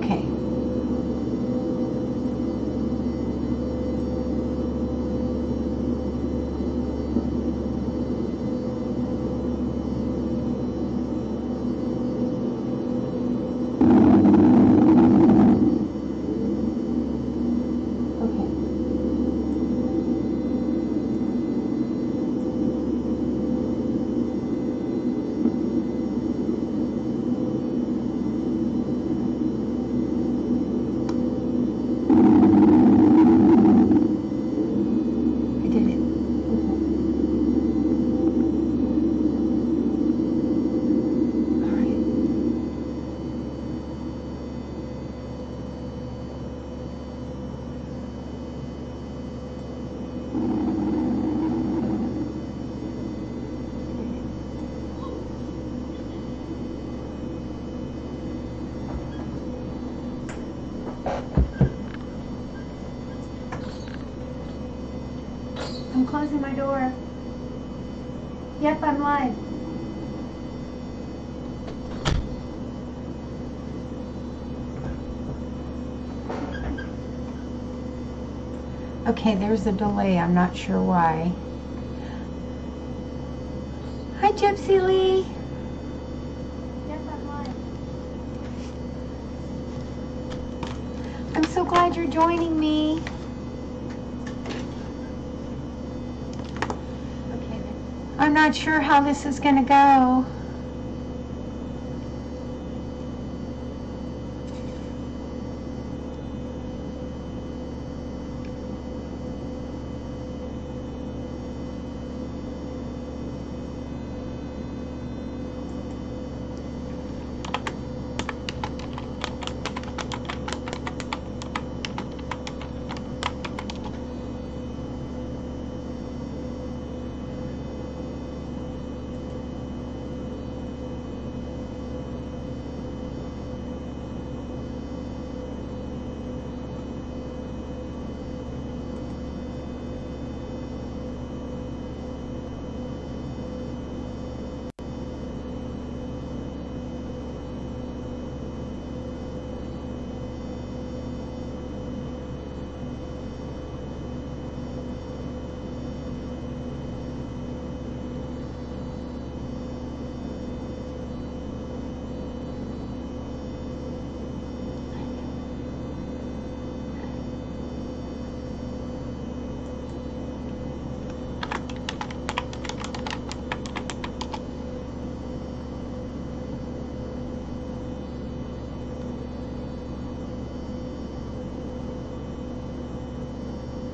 Okay. I'm closing my door. Yep, I'm live. Okay, there's a delay. I'm not sure why. Hi, Gypsy Lee. Yep, I'm live. I'm so glad you're joining me. I'm not sure how this is going to go.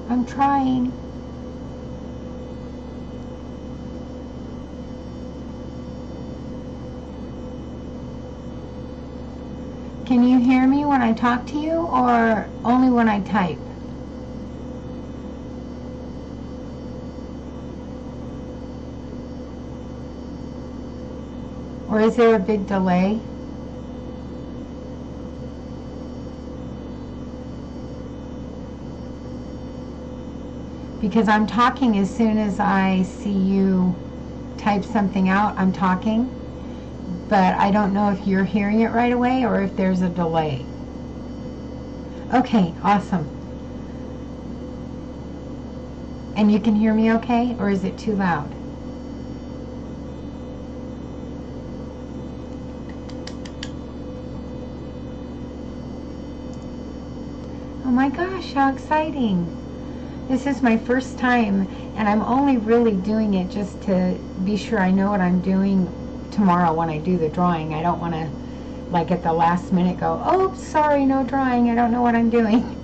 I'm trying. Can you hear me when I talk to you or only when I type? Or is there a big delay? Because I'm talking as soon as I see you type something out, I'm talking. But I don't know if you're hearing it right away or if there's a delay. Okay, awesome. And you can hear me okay, or is it too loud? Oh my gosh, how exciting. This is my first time, and I'm only really doing it just to be sure I know what I'm doing tomorrow when I do the drawing. I don't want to, like at the last minute, go, oh, sorry, no drawing, I don't know what I'm doing.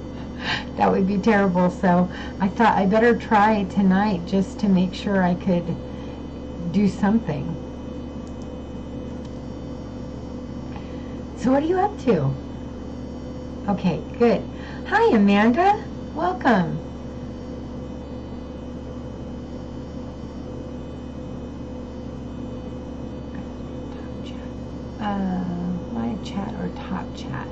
That would be terrible, so I thought I better try tonight just to make sure I could do something. So what are you up to? Okay, good. Hi, Amanda. Welcome. Live chat or top chat?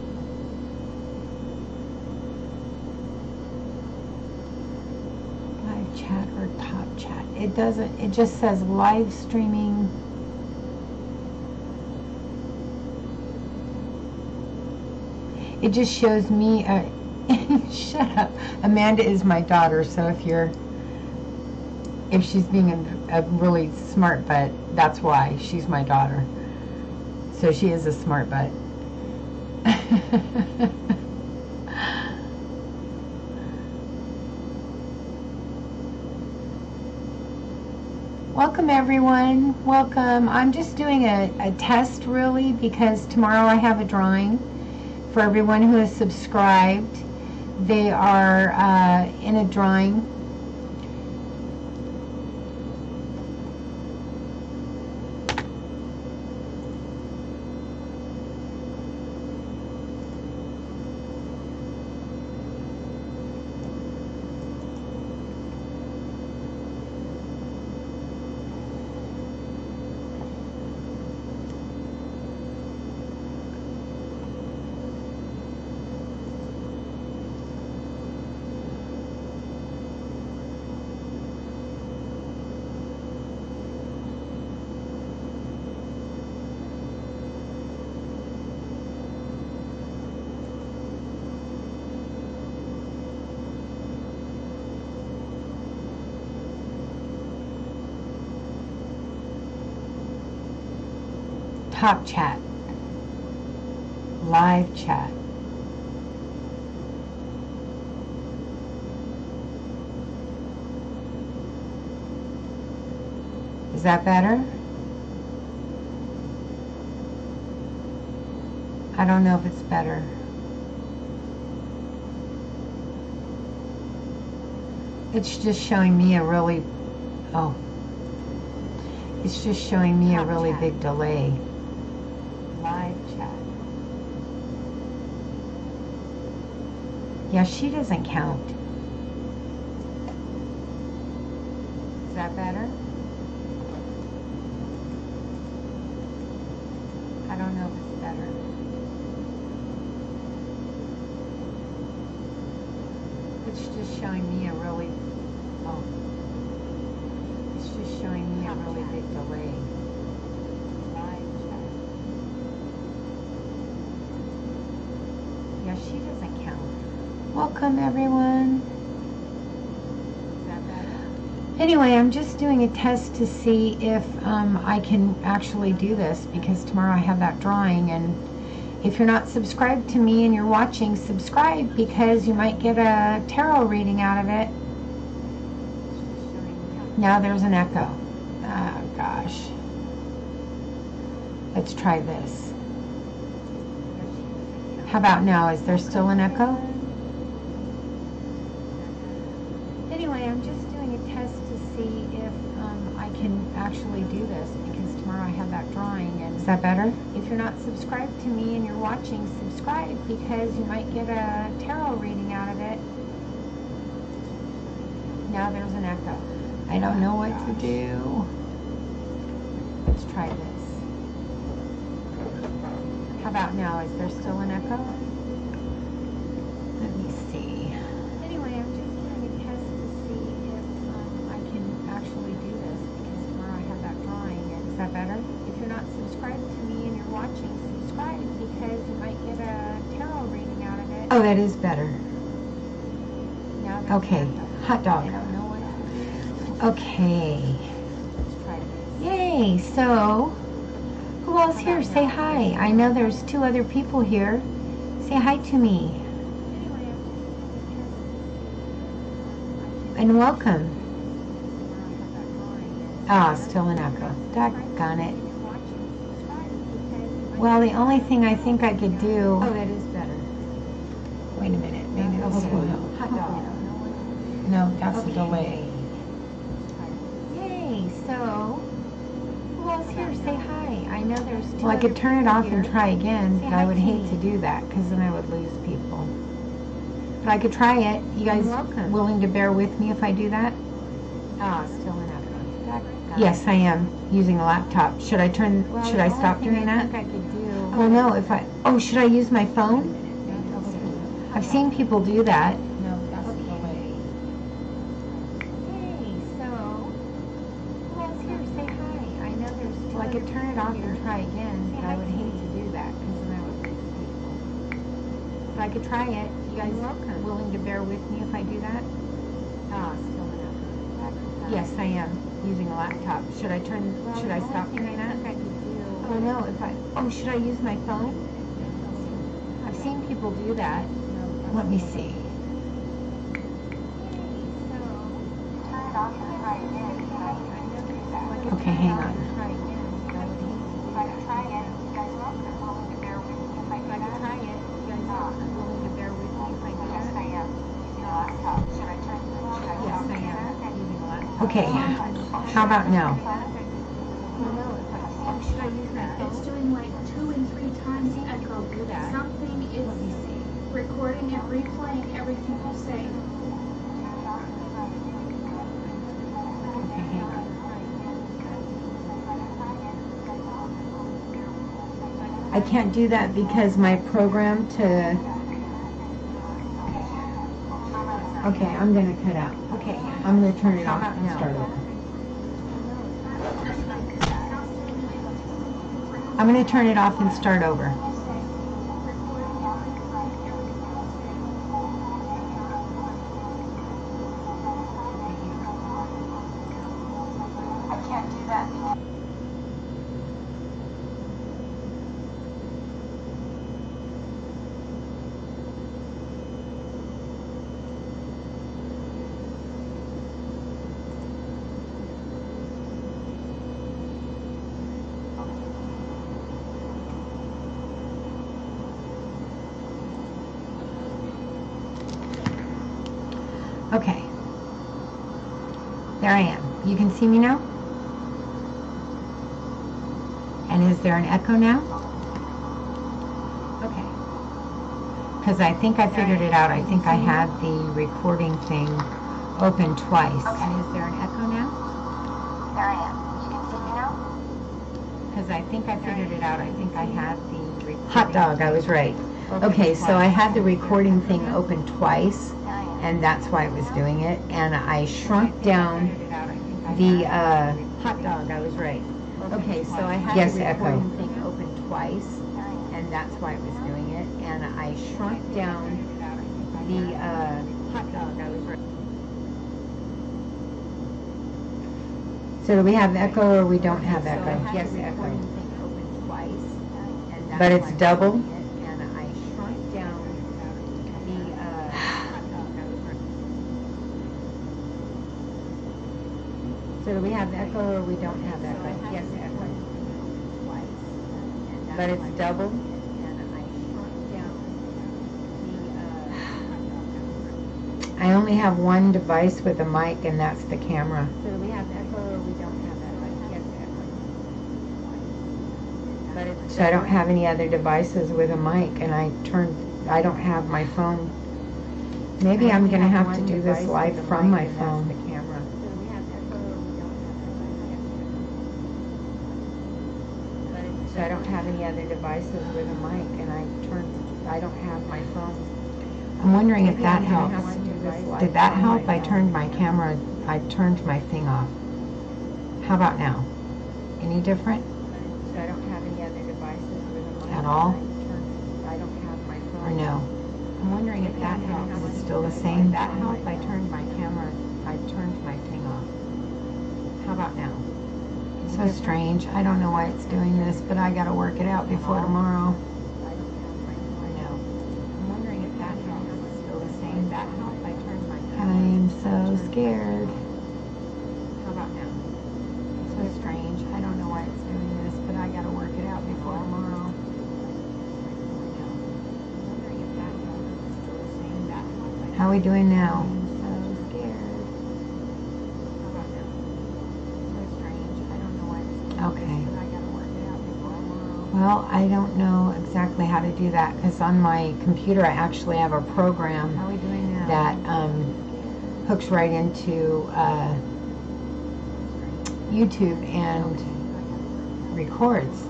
Live chat or top chat? It doesn't, it just says live streaming. It just shows me, shut up. Amanda is my daughter, so if she's being a really smart butt, that's why. She's my daughter. So she is a smart butt. Welcome everyone, welcome. I'm just doing a test really because tomorrow I have a drawing for everyone who has subscribed. They are in a drawing. Top chat, live chat. Is that better? I don't know if it's better. It's just showing me a really, it's just showing me a really big delay. Live chat. Yeah, she doesn't count. Is that better? I don't know if it's better. It's just showing me a really, it's just showing me a really big delay. Yeah, she doesn't count. Welcome everyone. Is that better? Anyway, I'm just doing a test to see if I can actually do this because tomorrow I have that drawing, and if you're not subscribed to me and you're watching, subscribe because you might get a tarot reading out of it. Now there's an echo. Oh gosh. Let's try this. How about now? Is there still an echo? Anyway, I'm just doing a test to see if I can actually do this because tomorrow I have that drawing. And is that better? If you're not subscribed to me and you're watching, subscribe because you might get a tarot reading out of it. Now there's an echo. I don't know what to do. Let's try this. How about now? Is there still an echo? Let me see. Anyway, I'm just doing a test to see if I can actually do this because tomorrow I have that drawing. And is that better? If you're not subscribed to me and you're watching, subscribe because you might get a tarot reading out of it. Oh, that is better. Now okay, hot dog. I don't know what to do. Okay. Let's try this. Yay! So. Who else here? Say hi. I know there's 2 other people here. Say hi to me. And welcome. Ah, still an echo. Doggone it. Well, the only thing I think I could do... Oh, that is better. Wait a minute. Maybe this will help. Hot dog. No, that's the delay. Yay, so... Who else here? Say hi. I know there's 2. Well, I could turn it off and try again, but I would hate to do that because then I would lose people. But I could try it. You guys willing to bear with me if I do that? Ah, still an echo. Yes, I am using a laptop. Should I turn? Well, should I stop doing that? I could do. Well, no. If I should I use my phone? I've seen people do that. No, that's the way. Hey, so who else here? Say hi. I know there's 2. Well, I could turn it off and try again, but I would hate to do that because then I would lose people. I could try it. You guys willing to bear with me if I do that? Yes, I am using a laptop. Should I stop doing that? Oh no, should I use my phone? I've seen people do that. Let me see. Okay, hang on. Okay, how about now? It's doing like 2 and 3 times echo. Something is recording and replaying everything you say. Okay, hang on. I can't do that because my program to... Okay, I'm going to cut out. Okay, I'm going to turn it off and start over. I'm going to turn it off and start over. I can't do that. Okay, there I am. You can see me now? And is there an echo now? Okay. Because I think I figured it out. I think I had the recording thing open twice. Okay. And is there an echo now? There I am. You can see me now? Because I think I figured it out. I think I had the recording. Hot dog, I was right. Okay, so I had the recording thing open twice. And that's why I was doing it. And I shrunk down the hot dog. I was right. Okay, so I had the recording thing open twice, and that's why I was doing it. And I shrunk down the hot dog. I was right. So do we have echo or we don't have echo? Yes, echo. But it's double. So do we have echo or we don't have echo? Yes, echo. But it's double. I only have one device with a mic, and that's the camera. So do we have echo or we don't have echo? Yes, echo. But it's so I don't have any other devices with a mic, and I don't have my phone. Maybe I'm going to have to do this live from my phone. So I don't have any other devices with a mic, and I don't have my phone. I'm wondering if that helps. Did that help? I turned my camera, I turned my thing off. How about now? Any different? So I don't have any other devices with a mic. At all? I don't have my phone. Or no? I'm wondering if that helps. Is it still the same? That helped. I turned my camera, I turned my thing off. How about now? So strange. I don't know why it's doing this, but I gotta work it out before tomorrow. I know. I'm wondering if that helps. Is it still the same? That helped. I turned my camera. I am so scared. How about now? So strange. I don't know why it's doing this, but I gotta work it out before tomorrow. How are we doing now? I'm so scared. How about now? So strange. I don't know why it's doing this, but I gotta work it out before tomorrow. Well, I don't know exactly how to do that because on my computer I actually have a program that hooks right into YouTube and records.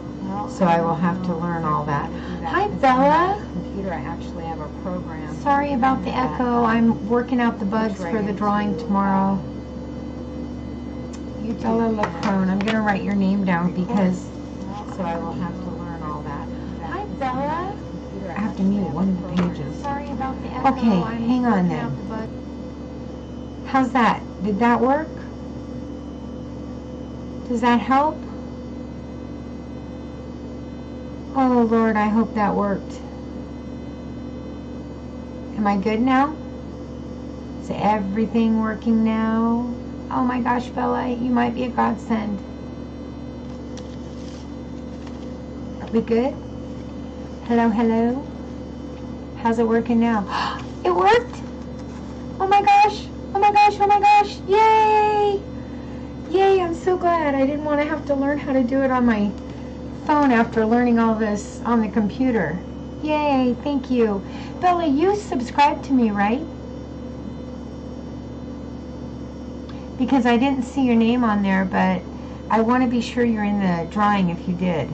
So I will have to learn all that. Hi, Bella. Computer, I actually have a program. Sorry about the echo. I'm working out the bugs for the drawing tomorrow. Bella Lacrone. I'm going to write your name down because so I will have to learn all that. Hi, Bella. I have have to mute one of the pages. Sorry about the echo. Okay, I'm hang on working out then. the bug. How's that? Did that work? Does that help? Oh Lord, I hope that worked. Am I good now? Is everything working now? Oh my gosh, Bella, you might be a godsend. Are we good? Hello, hello? How's it working now? It worked! Oh my gosh! Oh my gosh, oh my gosh! Yay! Yay, I'm so glad. I didn't want to have to learn how to do it on my phone after learning all this on the computer. Yay, thank you. Bella, you subscribed to me, right? Because I didn't see your name on there, but I want to be sure you're in the drawing if you did.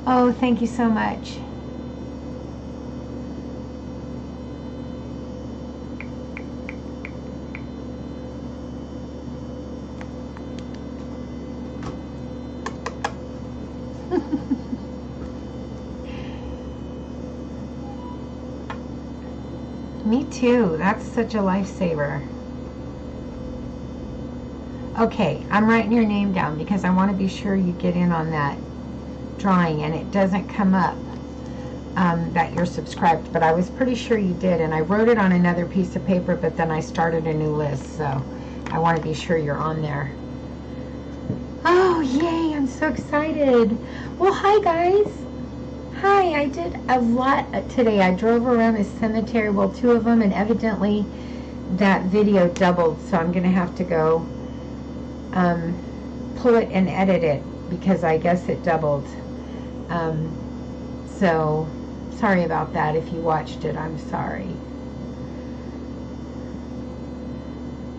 Oh, thank you so much. Me too. That's such a lifesaver. Okay, I'm writing your name down because I want to be sure you get in on that drawing and it doesn't come up that you're subscribed, but I was pretty sure you did, and I wrote it on another piece of paper, but then I started a new list, so I want to be sure you're on there. Oh, yay, I'm so excited. Well, hi guys. Hi, I did a lot today. I drove around the cemetery, well, 2 of them, and evidently that video doubled, so I'm going to have to go pull it and edit it because I guess it doubled. So, sorry about that. If you watched it, I'm sorry.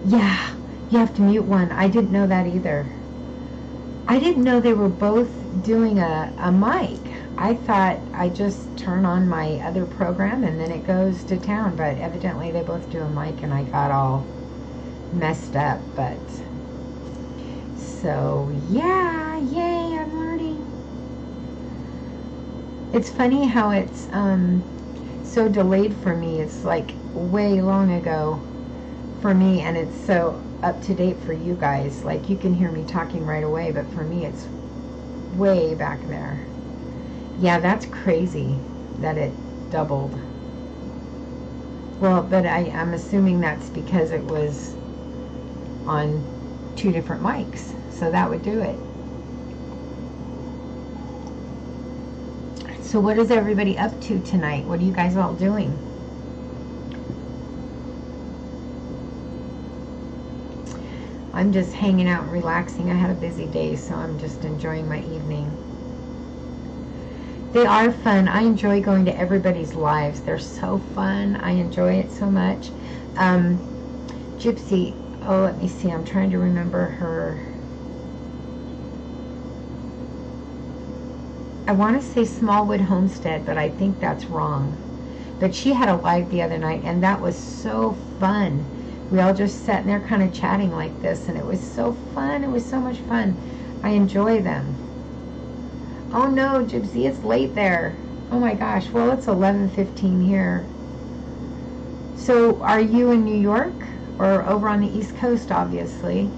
Yeah, you have to mute one. I didn't know that either. I didn't know they were both doing a mic. I thought I just turn on my other program and then it goes to town, but evidently they both do a mic and I got all messed up, but so yeah, yay, I'm learning. It's funny how it's so delayed for me. It's like way long ago for me, and it's so up to date for you guys. Like you can hear me talking right away, but for me it's way back there. Yeah, that's crazy that it doubled. Well, but I'm assuming that's because it was on 2 different mics, so that would do it. So what is everybody up to tonight? What are you guys all doing? I'm just hanging out and relaxing. I had a busy day, so I'm just enjoying my evening. They are fun. I enjoy going to everybody's lives. They're so fun. I enjoy it so much. Gypsy, oh, let me see. I'm trying to remember her. I want to say Smallwood Homestead, but I think that's wrong. But she had a live the other night, and that was so fun. We all just sat in there kind of chatting like this, and it was so fun. It was so much fun. I enjoy them. Oh no, Gypsy, it's late there. Oh my gosh, well, it's 11:15 here. So are you in New York or over on the East Coast, obviously?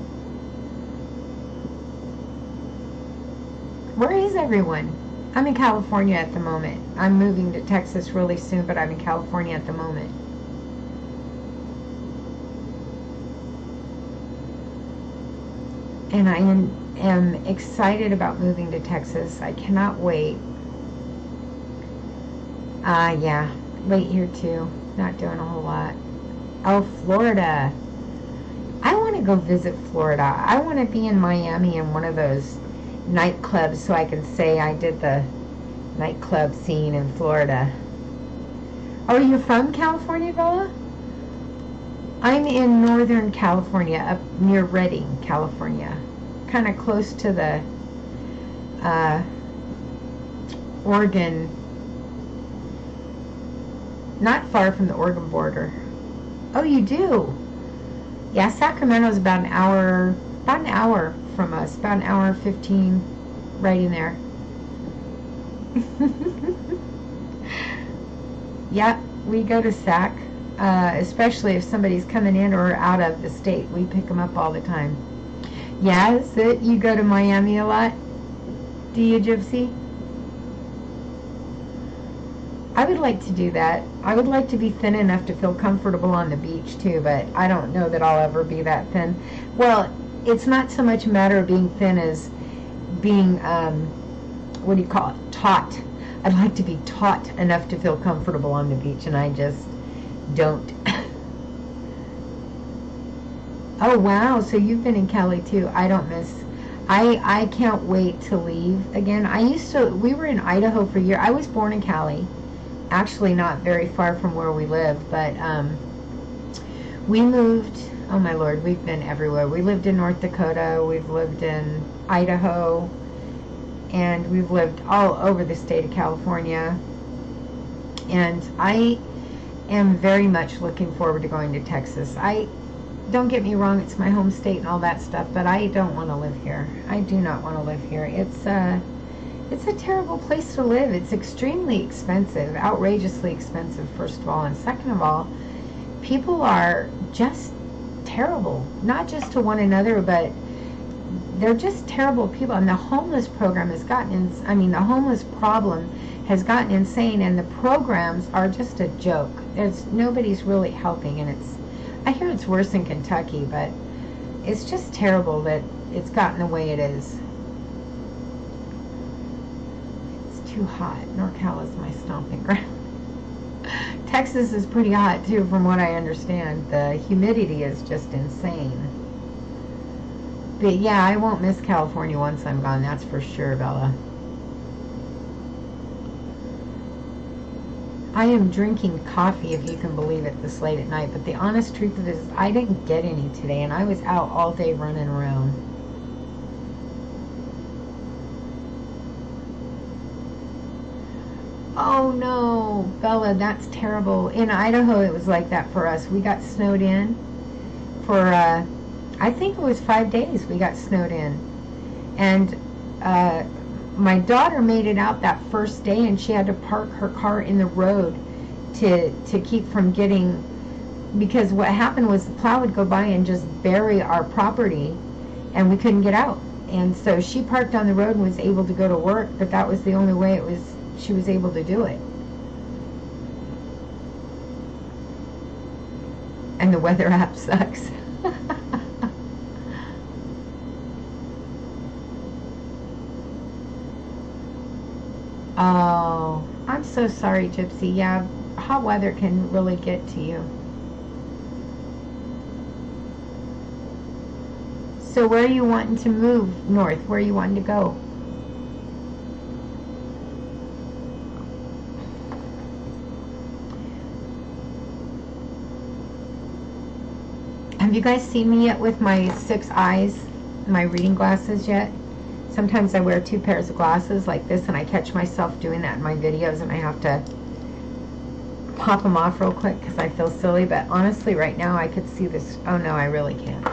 Where is everyone? I'm in California at the moment. I'm moving to Texas really soon, but I'm in California at the moment. And I am excited about moving to Texas. I cannot wait. Yeah, late here too. Not doing a whole lot. Oh, Florida. I want to go visit Florida. I want to be in Miami in one of those nightclubs so I can say I did the nightclub scene in Florida. Oh, you're from California, Bella? I'm in Northern California, up near Redding, California. Kind of close to the Oregon, not far from the Oregon border. Oh, you do? Yeah, Sacramento's about an hour from us, about an hour 15, right in there. Yeah, we go to SAC, especially if somebody's coming in or out of the state. We pick them up all the time. Yeah, is it? You go to Miami a lot? Do you, Gypsy? I would like to do that. I would like to be thin enough to feel comfortable on the beach too, but I don't know that I'll ever be that thin. Well, it's not so much a matter of being thin as being, what do you call it, taut. I'd like to be taut enough to feel comfortable on the beach, and I just don't. Oh, wow, so you've been in Cali too. I don't miss. I can't wait to leave again. We were in Idaho for a year. I was born in Cali, actually not very far from where we live, but we moved, oh my Lord, we've been everywhere. We lived in North Dakota, we've lived in Idaho, and we've lived all over the state of California. And I am very much looking forward to going to Texas. Don't get me wrong, it's my home state and all that stuff, but I don't want to live here. I do not want to live here. It's a terrible place to live. It's extremely expensive, outrageously expensive, first of all. And second of all, people are just terrible. Not just to one another, but they're just terrible people. And the homeless program has gotten, the homeless problem has gotten insane, and the programs are just a joke. Nobody's really helping, and I hear it's worse in Kentucky, but it's just terrible that it's gotten the way it is. It's too hot. NorCal is my stomping ground. Texas is pretty hot too, from what I understand. The humidity is just insane. But yeah, I won't miss California once I'm gone, that's for sure, Bella. I am drinking coffee, if you can believe it, this late at night, but the honest truth of it is I didn't get any today, and I was out all day running around. Oh no, Bella, that's terrible. In Idaho, it was like that for us. We got snowed in for, I think it was 5 days we got snowed in. And my daughter made it out that first day, and she had to park her car in the road to keep from getting, because what happened was the plow would go by and just bury our property, and we couldn't get out. And so she parked on the road and was able to go to work, but that was the only way she was able to do it. And the weather app sucks. Oh, I'm so sorry, Gypsy. Yeah, hot weather can really get to you. So where are you wanting to move north? Where are you wanting to go? Have you guys seen me yet with my 6 eyes, my reading glasses yet? Sometimes I wear 2 pairs of glasses like this, and I catch myself doing that in my videos, and I have to pop them off real quick because I feel silly. But honestly, right now I could see this. Oh no, I really can't.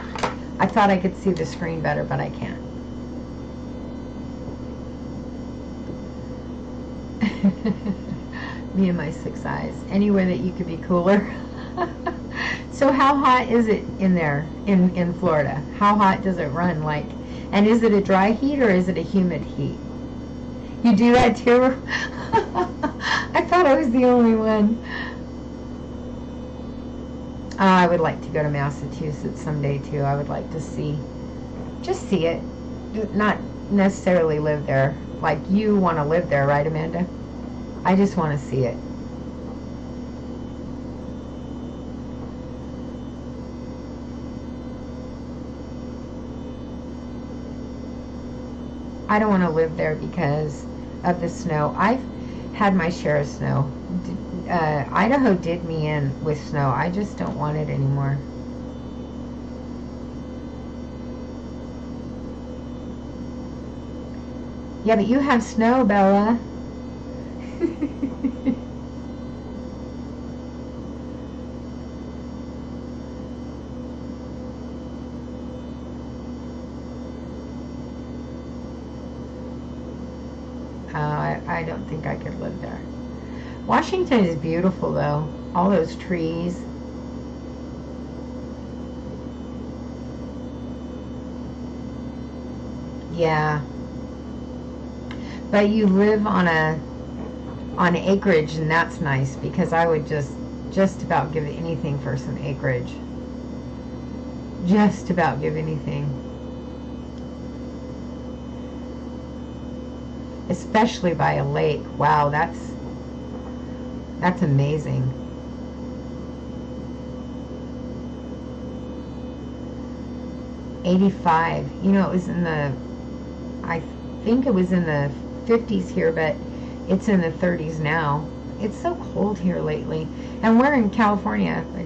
I thought I could see the screen better, but I can't. Me and my 6 eyes. Anywhere that you could be cooler. So how hot is it in there, in Florida? How hot does it run? Like, and is it a dry heat or is it a humid heat? You do that too? I thought I was the only one. I would like to go to Massachusetts someday too. I would like to just see it. Not necessarily live there. Like you want to live there, right, Amanda? I just want to see it. I don't want to live there because of the snow. I've had my share of snow. Idaho did me in with snow. I just don't want it anymore. Yeah, but you have snow, Bella. I don't think I could live there. Washington is beautiful though. All those trees. Yeah. But you live on acreage, and that's nice, because I would just about give anything for some acreage. Just about give anything. Especially by a lake. Wow, that's amazing. '85. You know, it was I think it was in the 50s here, but it's in the 30s now. It's so cold here lately. And we're in California, but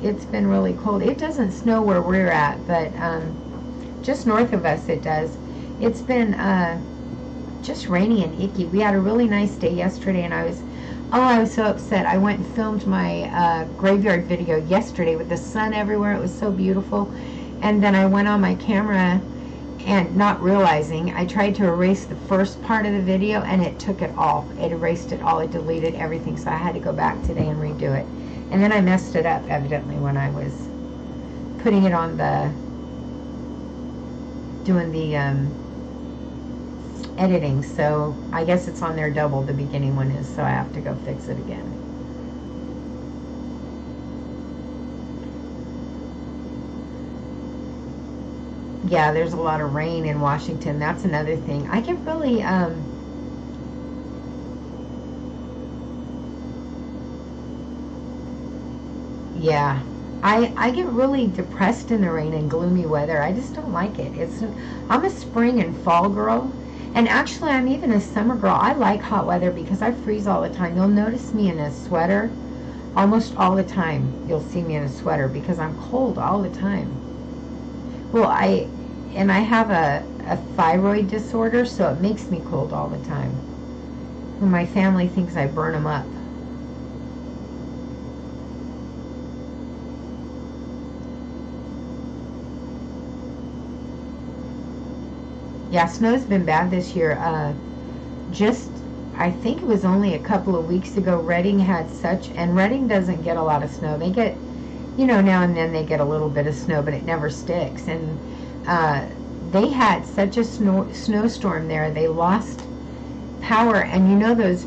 it's been really cold. It doesn't snow where we're at, but just north of us it does. It's been just rainy and icky. We had a really nice day yesterday, and I was so upset. I went and filmed my graveyard video yesterday with the sun everywhere. It was so beautiful. And then I went on my camera, and not realizing, I tried to erase the first part of the video, and it took it all. It erased it all. It deleted everything, so I had to go back today and redo it. And then I messed it up, evidently, when I was putting it on doing the editing. So I guess it's on there double, the beginning one is, so I have to go fix it again. Yeah, there's a lot of rain in Washington. That's another thing. I get really yeah, I get really depressed in the rain and gloomy weather. I just don't like it. I'm a spring and fall girl, and actually I'm even a summer girl. I like hot weather because I freeze all the time. You'll notice me in a sweater almost all the time. You'll see me in a sweater because I'm cold all the time. Well, I have a thyroid disorder, so it makes me cold all the time. And my family thinks I burn them up. Yeah, snow's been bad this year. I think it was only a couple of weeks ago, Redding had and Redding doesn't get a lot of snow. They get, now and then they get a little bit of snow, but it never sticks. And they had such a snowstorm there, they lost power. And those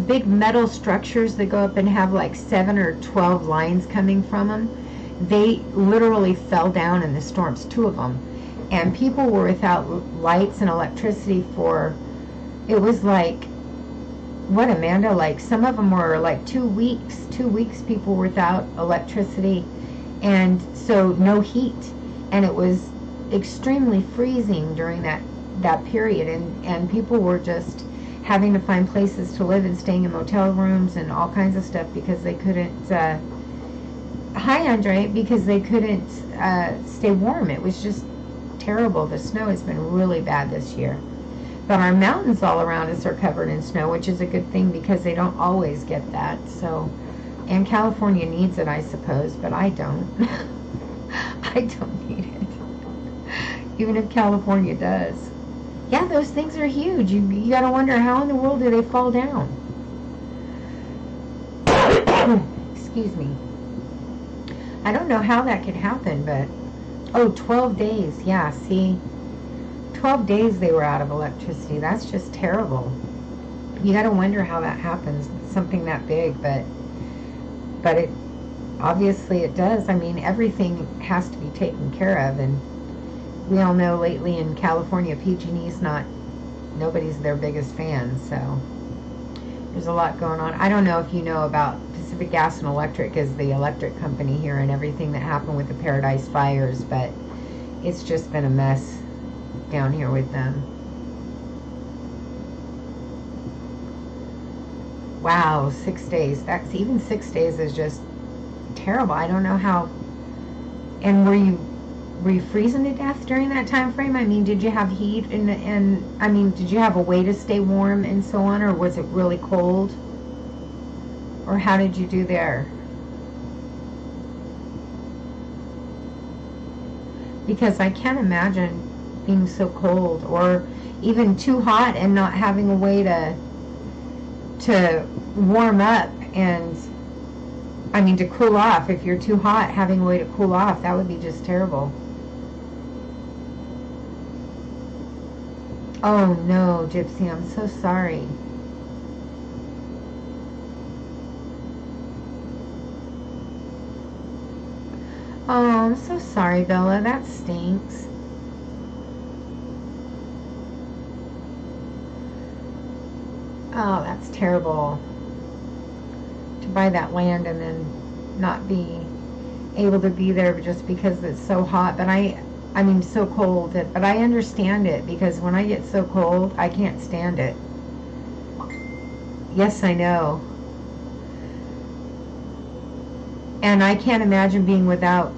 big metal structures that go up and have like 7 or 12 lines coming from them, they literally fell down in the storms, 2 of them. And people were without lights and electricity it was like, what, Amanda? Like, some of them were like 2 weeks. 2 weeks people were without electricity, and so no heat. And it was extremely freezing during that period, and people were just having to find places to live and staying in motel rooms and all kinds of stuff because they couldn't, hi Andre, because they couldn't stay warm. It was just terrible. The snow has been really bad this year. But our mountains all around us are covered in snow, which is a good thing because they don't always get that. So, and California needs it, I suppose, but I don't. I don't need it. Even if California does. Yeah, those things are huge. You gotta wonder, how in the world do they fall down? Excuse me. I don't know how that could happen, but 12 days. Yeah, see, 12 days they were out of electricity. That's just terrible. You got to wonder how that happens, something that big, but it obviously it does. I mean, everything has to be taken care of, and we all know lately in California, PG&E's nobody's their biggest fan, so there's a lot going on. I don't know if you know about Pacific Gas and Electric is the electric company here, and everything that happened with the Paradise fires, but it's just been a mess down here with them. Wow, 6 days. Even 6 days is just terrible. I don't know how. And were you freezing to death during that time frame? I mean, did you have heat and I mean, did you have a way to stay warm and so on, or was it really cold? Or how did you do there? Because I can't imagine being so cold, or even too hot and not having a way to to warm up and, I mean, to cool off. If you're too hot, having a way to cool off, that would be just terrible. Oh no, Gypsy, I'm so sorry. Oh, I'm so sorry, Bella. That stinks. Oh, that's terrible. To buy that land and then not be able to be there just because it's so hot. But I mean, so cold. But I understand it, because when I get so cold, I can't stand it. Yes, I know. And I can't imagine being without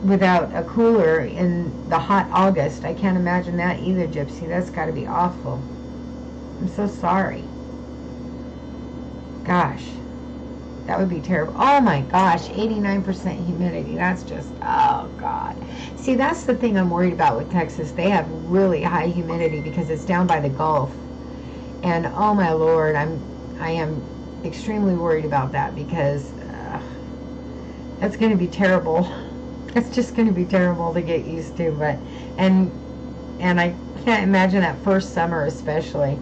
a cooler in the hot August. I can't imagine that either, Gypsy. That's got to be awful. I'm so sorry. Gosh, that would be terrible. Oh my gosh, 89% humidity. That's just, oh God. See, that's the thing I'm worried about with Texas. They have really high humidity because it's down by the Gulf. And oh my Lord, I am extremely worried about that, because that's going to be terrible. It's just going to be terrible to get used to. But and I can't imagine that first summer especially.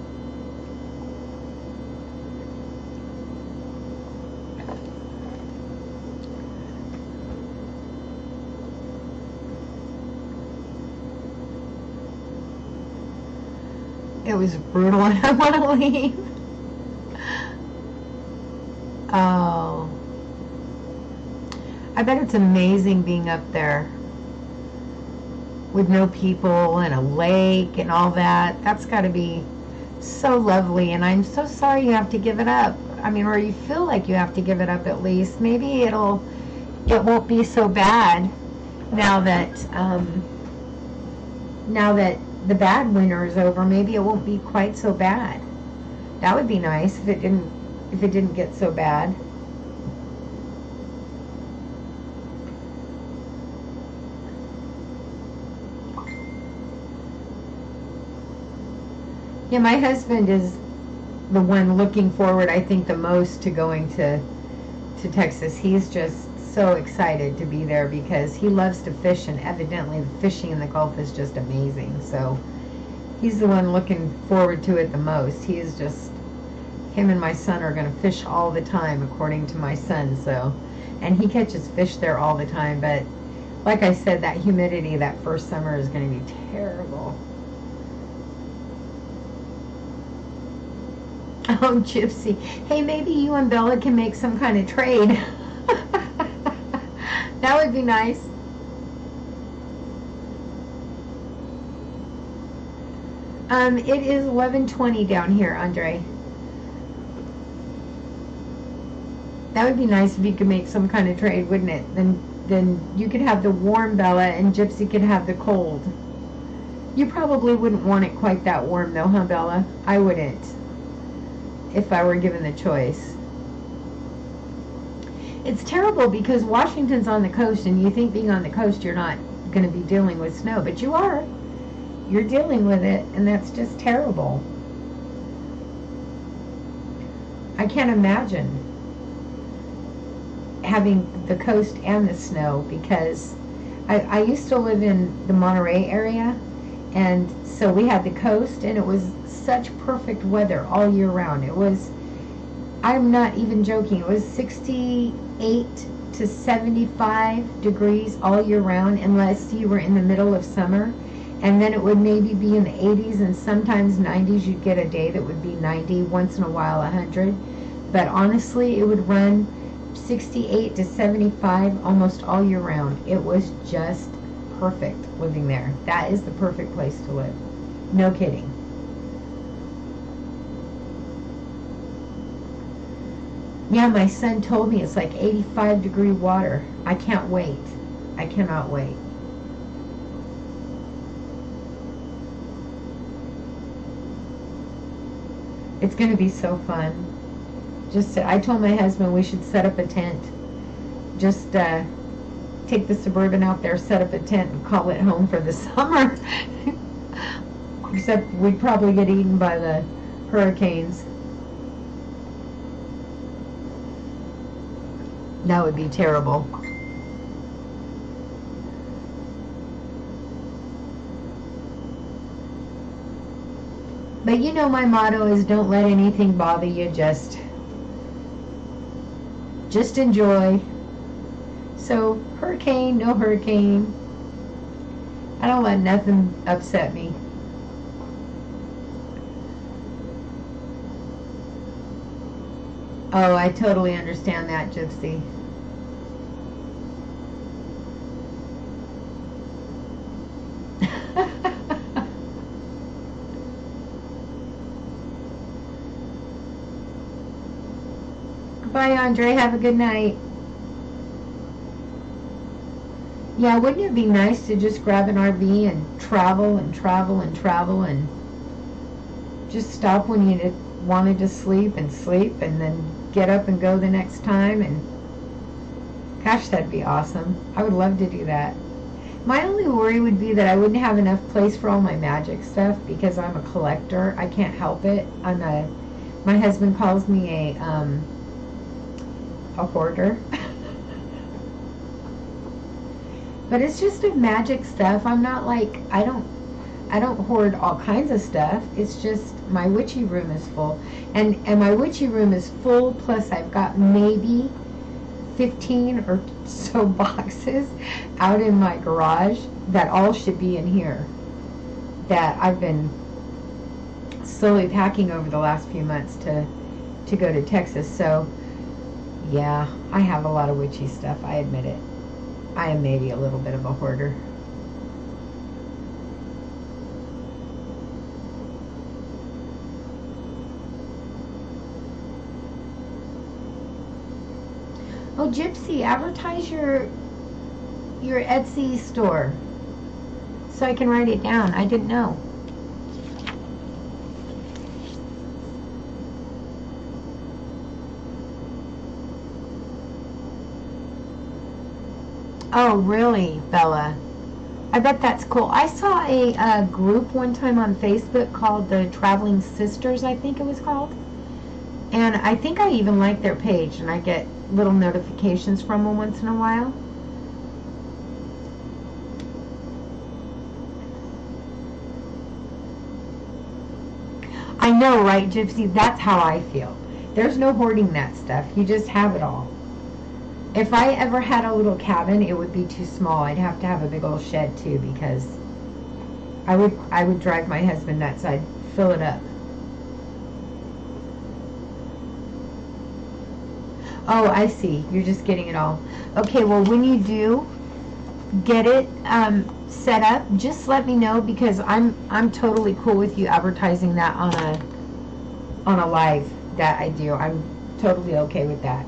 It was brutal and I want to leave. Oh. I bet it's amazing being up there with no people and a lake and all that. That's got to be so lovely, and I'm so sorry you have to give it up. I mean, or you feel like you have to give it up at least. Maybe it won't be so bad now that the bad winter is over. Maybe it won't be quite so bad. That would be nice if it didn't get so bad. Yeah, my husband is the one looking forward, I think, the most to going to Texas. He's just so excited to be there because he loves to fish, and evidently the fishing in the Gulf is just amazing. So he's the one looking forward to it the most. He is just, him and my son are going to fish all the time, according to my son. So, and he catches fish there all the time. But like I said, that humidity that first summer is going to be terrible. Oh, Gypsy. Hey, maybe you and Bella can make some kind of trade. That would be nice. It is 11:20 down here, Andre. That would be nice if you could make some kind of trade, wouldn't it? Then you could have the warm, Bella, and Gypsy could have the cold. You probably wouldn't want it quite that warm, though, huh, Bella? I wouldn't, if I were given the choice. It's terrible because Washington's on the coast, and you think being on the coast you're not going to be dealing with snow, but you are. You're dealing with it, and that's just terrible. I can't imagine having the coast and the snow, because I used to live in the Monterey area, and so we had the coast, and it was such perfect weather all year round. It was, I'm not even joking, it was 68 to 75 degrees all year round, unless you were in the middle of summer, and then it would maybe be in the 80s and sometimes 90s. You'd get a day that would be 90, once in a while 100, but honestly it would run 68 to 75 almost all year round. It was just perfect living there. That is the perfect place to live. No kidding. Yeah, my son told me it's like 85-degree water. I can't wait. I cannot wait. It's going to be so fun. I told my husband we should set up a tent. Just take the Suburban out there, set up a tent, and call it home for the summer. Except we'd probably get eaten by the hurricanes. That would be terrible. But you know my motto is don't let anything bother you, just enjoy. So hurricane, no hurricane, I don't let nothing upset me. Oh, I totally understand that, Gypsy. Bye, Andre. Have a good night. Yeah, wouldn't it be nice to just grab an RV and travel and travel and travel and just stop when you wanted to sleep and then get up and go the next time? And gosh, that'd be awesome. I would love to do that. My only worry would be that I wouldn't have enough place for all my magic stuff because I'm a collector. I can't help it. My husband calls me a hoarder. But it's just a magic stuff. I'm not like, I don't hoard all kinds of stuff. It's just my witchy room is full. And my witchy room is full, plus I've got maybe 15 or so boxes out in my garage that all should be in here, that I've been slowly packing over the last few months to go to Texas. So yeah, I have a lot of witchy stuff, I admit it. I am maybe a little bit of a hoarder. Oh, Gypsy, advertise your Etsy store so I can write it down. I didn't know. Oh, really, Bella? I bet that's cool. I saw a group one time on Facebook called the Traveling Sisters, I think it was called. And I think I even like their page, and I get little notifications from them once in a while. I know, right, Gypsy? That's how I feel. There's no hoarding that stuff. You just have it all. If I ever had a little cabin, it would be too small. I'd have to have a big old shed too, because I would drive my husband nuts. I'd fill it up. Oh, I see. You're just getting it all. Okay, well, when you do get it set up, just let me know, because I'm totally cool with you advertising that on a live that I do. I'm totally okay with that.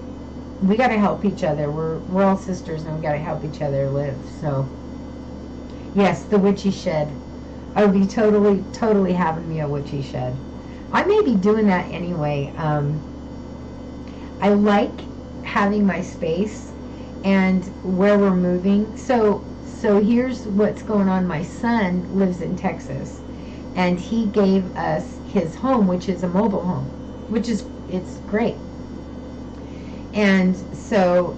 We got to help each other. We're all sisters, and we got to help each other live. So, yes, the witchy shed. I would be totally having me a witchy shed. I may be doing that anyway. I like having my space and where we're moving. So here's what's going on. My son lives in Texas, and he gave us his home, which is a mobile home, it's great. And so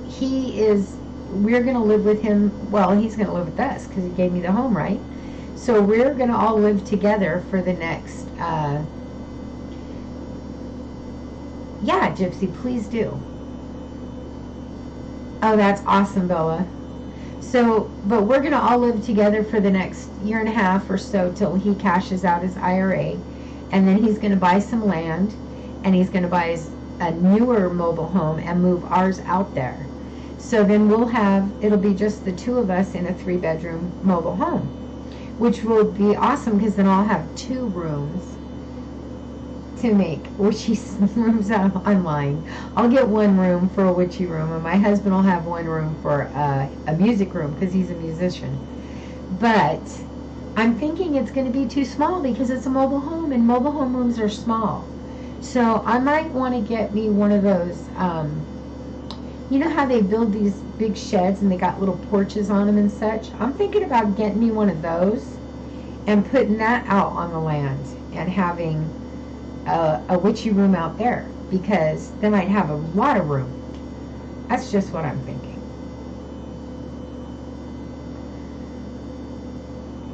we're going to live with him. Well, he's going to live with us because he gave me the home, right? So we're going to all live together for the next, yeah, Gypsy, please do. Oh, that's awesome, Bella. So, but we're going to all live together for the next year and a half or so till he cashes out his IRA. And then he's going to buy some land, and he's going to buy a newer mobile home and move ours out there. So then it'll be just the two of us in a 3-bedroom mobile home, which will be awesome, because then I'll have 2 rooms to make witchy rooms online. I'll get 1 room for a witchy room, and my husband will have 1 room for a music room, because he's a musician. But I'm thinking it's going to be too small, because it's a mobile home, and mobile home rooms are small. So I might want to get me one of those, you know how they build these big sheds and they got little porches on them and such? I'm thinking about getting me one of those and putting that out on the land and having a witchy room out there, because then I'd have a lot of room. That's just what I'm thinking.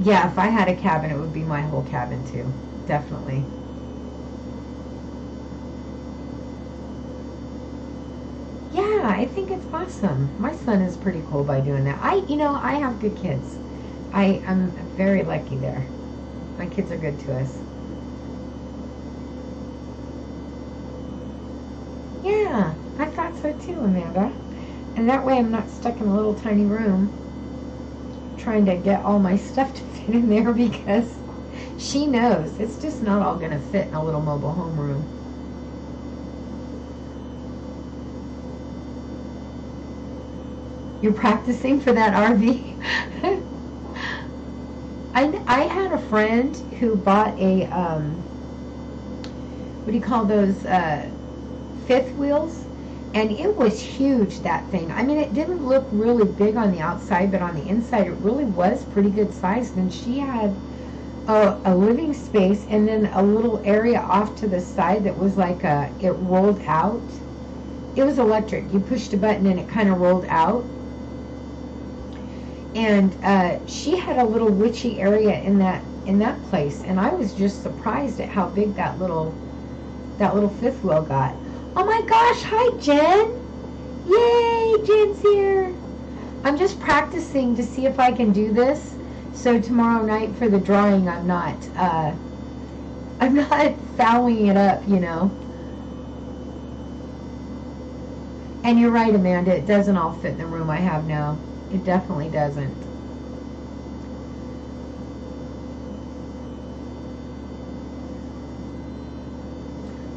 Yeah, if I had a cabin, it would be my whole cabin too. Definitely. Yeah, I think it's awesome. My son is pretty cool by doing that. I have good kids. I'm very lucky there. My kids are good to us. Yeah, I thought so too, Amanda. And that way I'm not stuck in a little tiny room trying to get all my stuff to fit in there, because she knows it's just not all going to fit in a little mobile home room. You're practicing for that RV? I had a friend who bought a, what do you call those, fifth wheels? And it was huge, that thing. I mean, it didn't look really big on the outside, but on the inside it really was pretty good sized. And she had a living space and then a little area off to the side that was like it rolled out. It was electric. You pushed a button and it kind of rolled out. And she had a little witchy area in that place. And I was just surprised at how big that little fifth wheel got. Oh my gosh, hi Jen! Yay, Jen's here! I'm just practicing to see if I can do this, so tomorrow night for the drawing I'm not fouling it up, you know. And you're right, Amanda, it doesn't all fit in the room I have now. It definitely doesn't.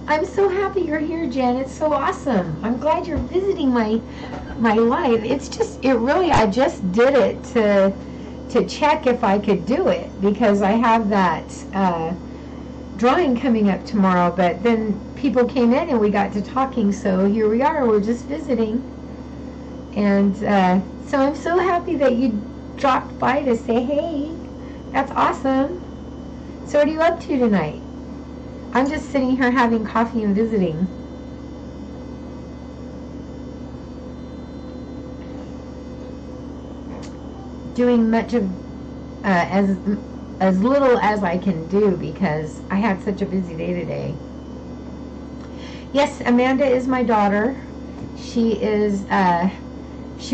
I'm so happy you're here, Jen. It's so awesome. I'm glad you're visiting my live. It's just, I just did it to check if I could do it, because I have that drawing coming up tomorrow, but then people came in and we got to talking, so here we are. We're just visiting. And so I'm so happy that you dropped by to say hey. That's awesome. So what are you up to tonight? I'm just sitting here having coffee and visiting. Doing much of as little as I can do, because I had such a busy day today. Yes, Amanda is my daughter. She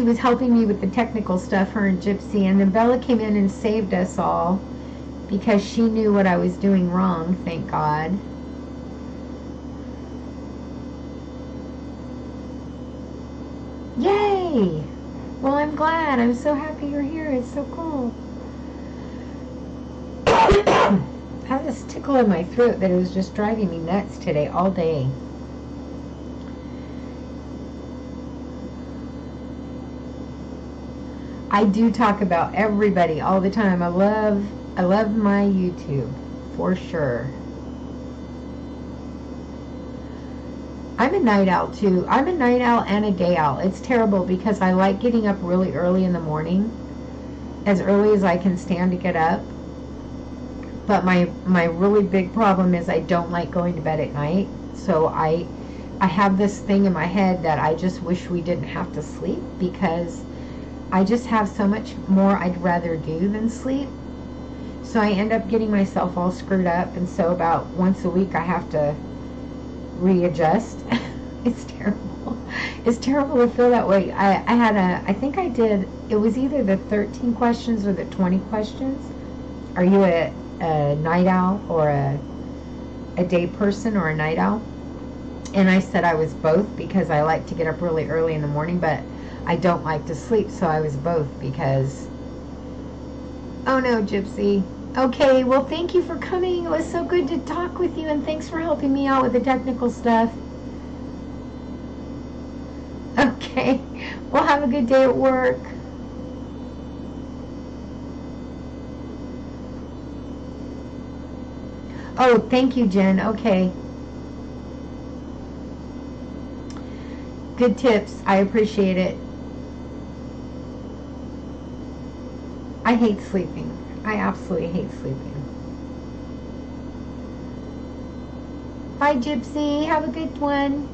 was helping me with the technical stuff, her and Gypsy, and then Bella came in and saved us all because she knew what I was doing wrong, thank God. Yay! Well, I'm glad. I'm so happy you're here. It's so cool. I have this tickle in my throat that was just driving me nuts today, all day. I do talk about everybody all the time. I love my YouTube, for sure. I'm a night owl too. I'm a night owl and a day owl. It's terrible because I like getting up really early in the morning, as early as I can stand to get up. But my really big problem is I don't like going to bed at night. So I have this thing in my head that I just wish we didn't have to sleep, because I just have so much more I'd rather do than sleep. So I end up getting myself all screwed up, and so about once a week I have to readjust. It's terrible. It's terrible to feel that way. I think I did, it was either the 13 questions or the 20 questions. Are you a night owl or a day person or a night owl? And I said I was both, because I like to get up really early in the morning, but I don't like to sleep, so I was both because... Oh no, Gypsy. Okay, well thank you for coming. It was so good to talk with you, and thanks for helping me out with the technical stuff. Okay, well have a good day at work. Oh, thank you, Jen. Okay. Good tips. I appreciate it. I hate sleeping. I absolutely hate sleeping. Bye, Gypsy. Have a good one.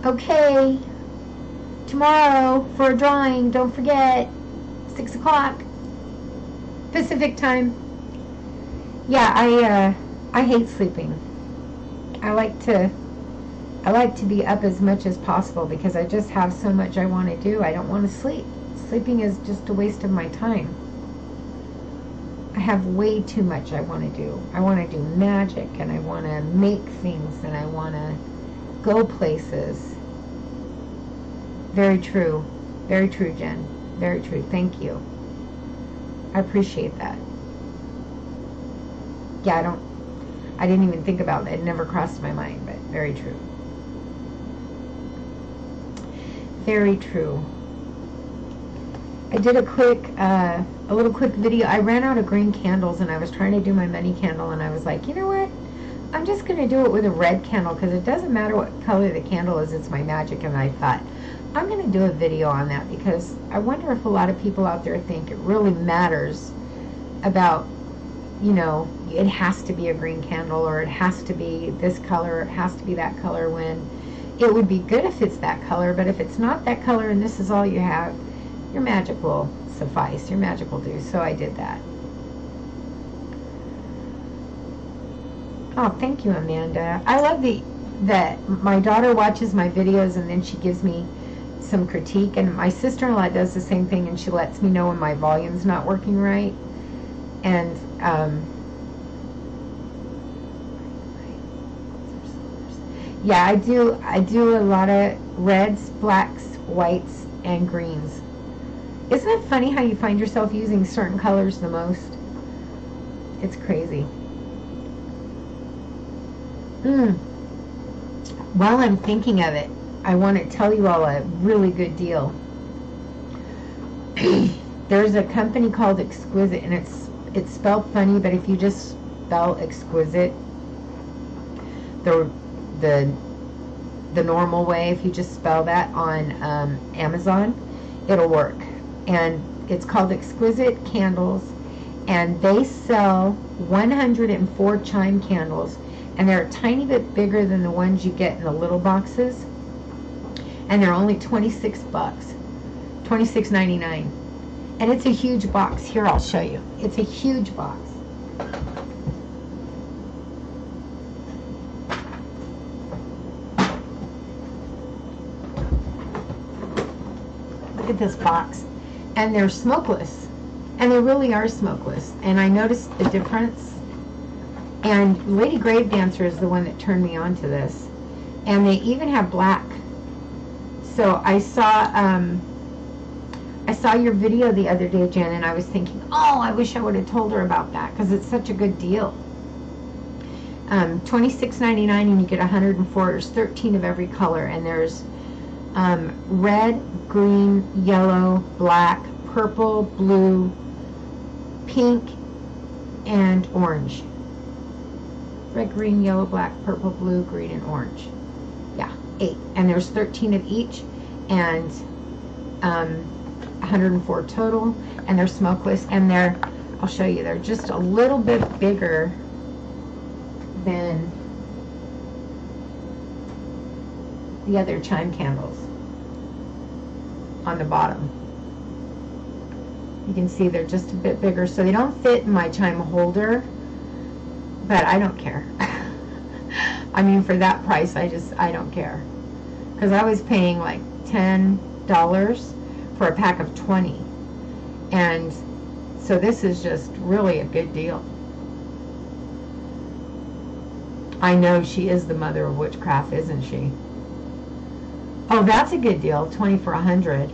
Okay, tomorrow for a drawing, don't forget, 6 o'clock Pacific time. Yeah, I hate sleeping. I like to be up as much as possible because I just have so much I want to do. I don't want to sleep. Sleeping is just a waste of my time. I have way too much I want to do. I want to do magic, and I want to make things, and I want to go places. Very true. Very true, Jen. Very true. Thank you. I appreciate that. Yeah, I didn't even think about it. It never crossed my mind, but very true. Very true. I did a little quick video. I ran out of green candles, and I was trying to do my money candle, and I was like, you know what? I'm just going to do it with a red candle because it doesn't matter what color the candle is. It's my magic. And I thought, I'm going to do a video on that because I wonder if a lot of people out there think it really matters about, you know, it has to be a green candle, or it has to be this color, or it has to be that color, when it would be good if it's that color. But if it's not that color and this is all you have, your magic will suffice. Your magic will do. So I did that. Oh, thank you, Amanda. I love that my daughter watches my videos and then she gives me some critique, and my sister-in-law does the same thing, and she lets me know when my volume's not working right. And yeah, I do a lot of reds, blacks, whites, and greens. Isn't it funny how you find yourself using certain colors the most? It's crazy. While I'm thinking of it, I want to tell you all a really good deal. There's a company called Exquisite, and it's spelled funny, but if you just spell Exquisite the normal way, if you just spell that on Amazon, it'll work. And it's called Exquisite Candles, and they sell 104 chime candles, and they're a tiny bit bigger than the ones you get in the little boxes, and they're only $26, $26.99, and it's a huge box. Here, I'll show you. It's a huge box. Look at this box. And they're smokeless, and they really are smokeless, and I noticed the difference. And Lady Grave Dancer is the one that turned me on to this, and they even have black. So I saw your video the other day, Jen, and I was thinking, oh, I wish I would have told her about that because it's such a good deal. $26.99, and you get 104. There's 13 of every color, and there's red, green, yellow, black, purple, blue, pink, and orange. Red, green, yellow, black, purple, blue, green, and orange. Yeah, 8. And there's 13 of each, and 104 total, and they're smokeless, and I'll show you, they're just a little bit bigger than the other chime candles on the bottom. You can see they're just a bit bigger, so they don't fit in my chime holder, but I don't care. I mean, for that price, I don't care, because I was paying like $10 for a pack of 20, and so this is just really a good deal. I know she is the mother of witchcraft, isn't she? Oh, that's a good deal. 20 for 100.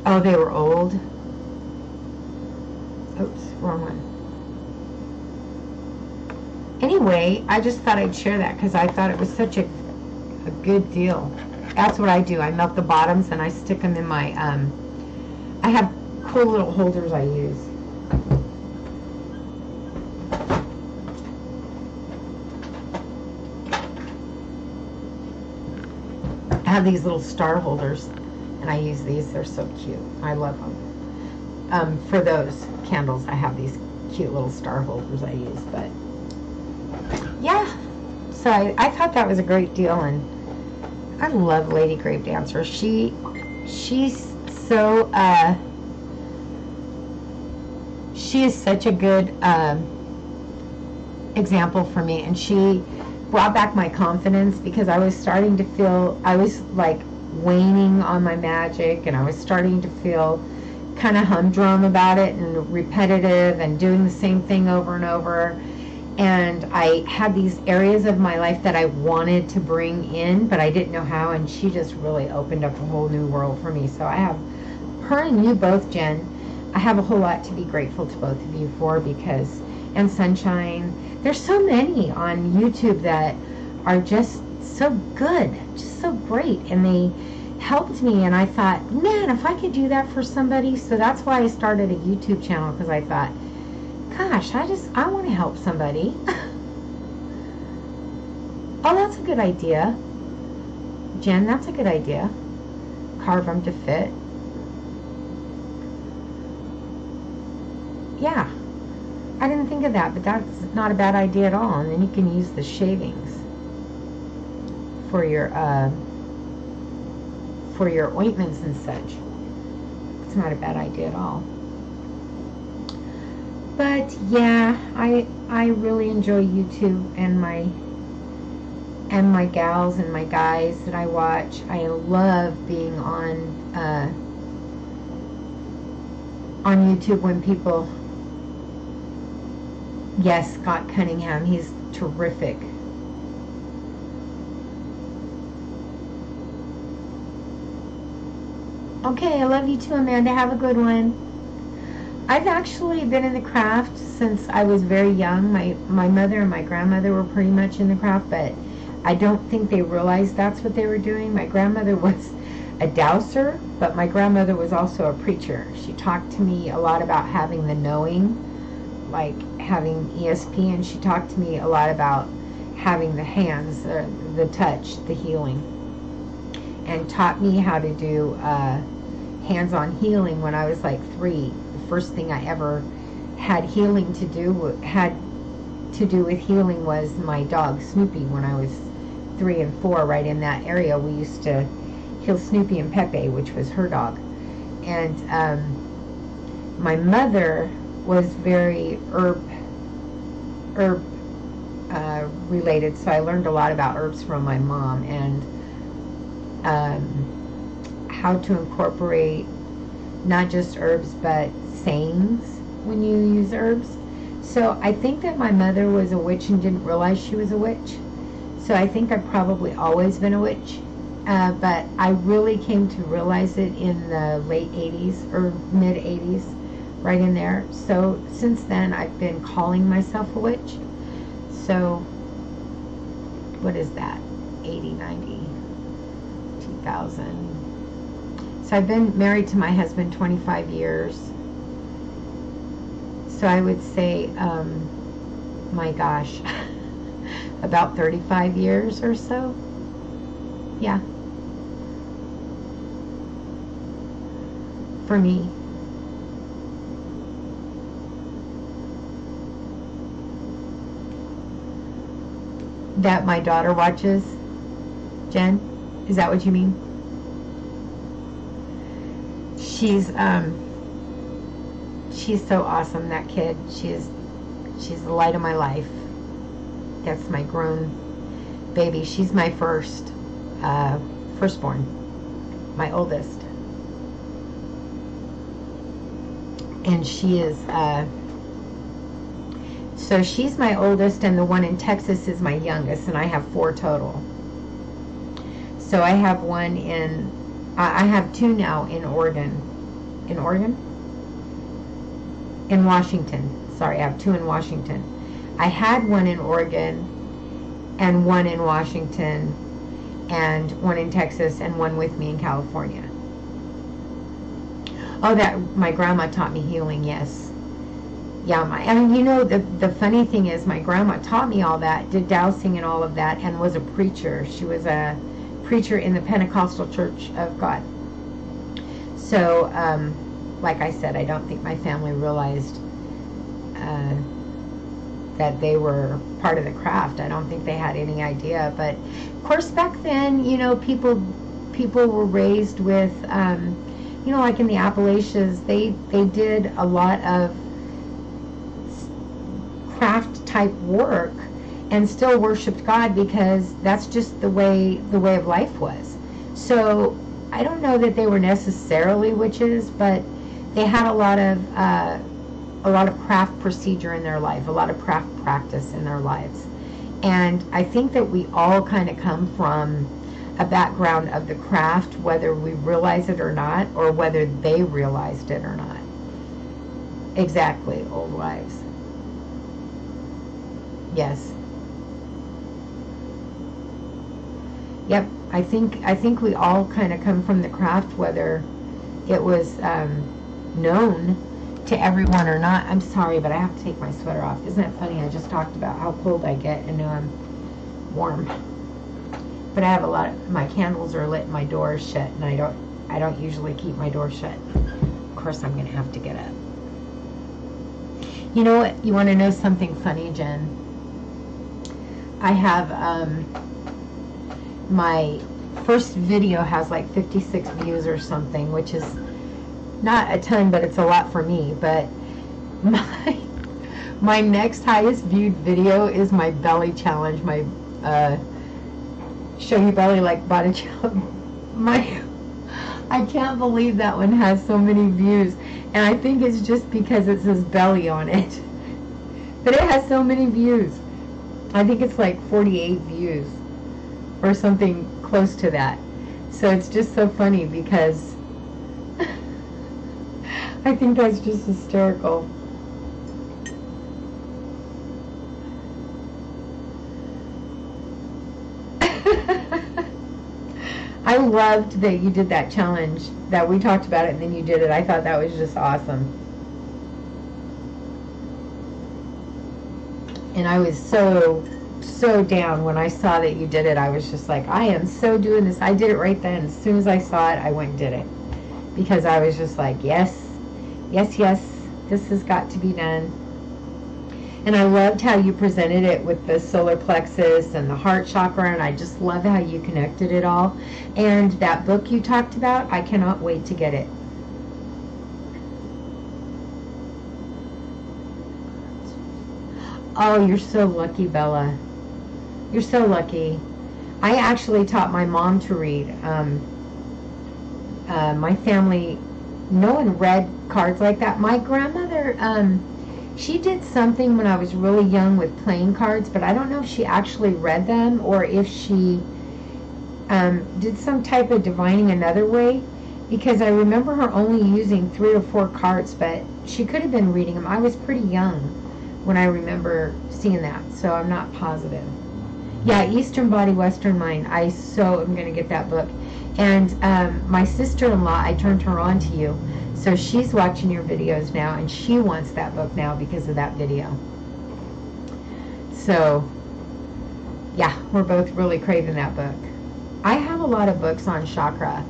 Oh, they were old. Oops, wrong one. Anyway, I just thought I'd share that because I thought it was such a good deal. That's what I do. I melt the bottoms and I stick them in my, I have cool little holders I use. I have these little star holders, and I use these. They're so cute. I love them. For those candles, I have these cute little star holders I use. But yeah, so I thought that was a great deal, and I love Lady Grave Dancer. She's so she is such a good example for me, and she brought back my confidence, because I was starting to feel, I was like waning on my magic, and I was starting to feel kind of humdrum about it and repetitive and doing the same thing over and over. And I had these areas of my life that I wanted to bring in, but I didn't know how, and she just really opened up a whole new world for me. So I have her and you both, Jen. I have a whole lot to be grateful to both of you for, because, and Sunshine, there's so many on YouTube that are just so good, just so great, and they helped me, and I thought, man, if I could do that for somebody. So that's why I started a YouTube channel, because I thought, gosh, I want to help somebody. Oh, that's a good idea. Jen, that's a good idea. Carve them to fit. Yeah, I didn't think of that, but that's not a bad idea at all. And then you can use the shavings for your ointments and such. It's not a bad idea at all. But yeah, I really enjoy YouTube and my gals and my guys that I watch. I love being on YouTube when people. Yes, Scott Cunningham, he's terrific. Okay, I love you too, Amanda. Have a good one. I've actually been in the craft since I was very young. My mother and my grandmother were pretty much in the craft, but I don't think they realized that's what they were doing. My grandmother was a dowser, but my grandmother was also a preacher. She talked to me a lot about having the knowing, like having ESP, and she talked to me a lot about having the hands, the touch, the healing, and taught me how to do hands-on healing when I was like 3. The first thing I ever had to do with healing was my dog Snoopy. When I was 3 and 4, right in that area, we used to heal Snoopy and Pepe, which was her dog. And my mother was very herb related, so I learned a lot about herbs from my mom, and how to incorporate not just herbs but sayings when you use herbs. So I think that my mother was a witch and didn't realize she was a witch. So I think I've probably always been a witch, but I really came to realize it in the late 80s or mid 80s, right in there. So since then I've been calling myself a witch. So what is that? 80, 90, 2000. So I've been married to my husband 25 years. So I would say, my gosh, about 35 years or so. Yeah. For me. That my daughter watches, Jen? Is that what you mean? She's so awesome, that kid. She's the light of my life. That's my grown baby. She's my firstborn, my oldest. And she is, so she's my oldest, and the one in Texas is my youngest, and I have 4 total. So I have one in, I have 2 now in Oregon. In Oregon? In Washington. Sorry, I have 2 in Washington. I had one in Oregon, and one in Washington, and one in Texas, and one with me in California. Oh, that my grandma taught me healing, yes. Yeah, and you know, the funny thing is, my grandma taught me all that, did dowsing and all of that, and was a preacher. She was a preacher in the Pentecostal Church of God. So, like I said, I don't think my family realized that they were part of the craft. I don't think they had any idea. But of course, back then, you know, people were raised with, you know, like in the Appalachians, they did a lot of craft type work and still worshipped God, because that's just the way of life was. So I don't know that they were necessarily witches, but they had a lot of craft procedure in their life, a lot of craft practice in their lives. And I think that we all kind of come from a background of the craft, whether we realize it or not, or whether they realized it or not. Exactly, old wives. Yes. Yep, I think we all kind of come from the craft, whether it was known to everyone or not. I'm sorry, but I have to take my sweater off. Isn't it funny? I just talked about how cold I get, and now I'm warm. But I have a lot of, my candles are lit, my door is shut, and I don't usually keep my door shut. Of course, I'm gonna have to get up. You know what? You want to know something funny, Jen? I have my first video has like 56 views or something, which is not a ton, but it's a lot for me. But my next highest viewed video is my belly challenge, my show your belly like body challenge. I can't believe that one has so many views, and I think it's just because it says belly on it. But it has so many views. I think it's like 48 views or something close to that. So it's just so funny because I think that's just hysterical. I loved that you did that challenge, that we talked about it and then you did it. I thought that was just awesome. And I was so down when I saw that you did it. I was just like, I am so doing this. I did it right then. As soon as I saw it, I went and did it. Because I was just like, yes, yes, yes, this has got to be done. And I loved how you presented it with the solar plexus and the heart chakra, and I just love how you connected it all. And that book you talked about, I cannot wait to get it. Oh, you're so lucky, Bella. You're so lucky. I actually taught my mom to read. My family, no one read cards like that. My grandmother, she did something when I was really young with playing cards, but I don't know if she actually read them or if she did some type of divining another way, because I remember her only using 3 or 4 cards, but she could have been reading them. I was pretty young when I remember seeing that, so I'm not positive. Yeah, Eastern Body, Western Mind. I so am going to get that book. And my sister-in-law, I turned her on to you. So she's watching your videos now, and she wants that book now because of that video. So, yeah, we're both really craving that book. I have a lot of books on chakra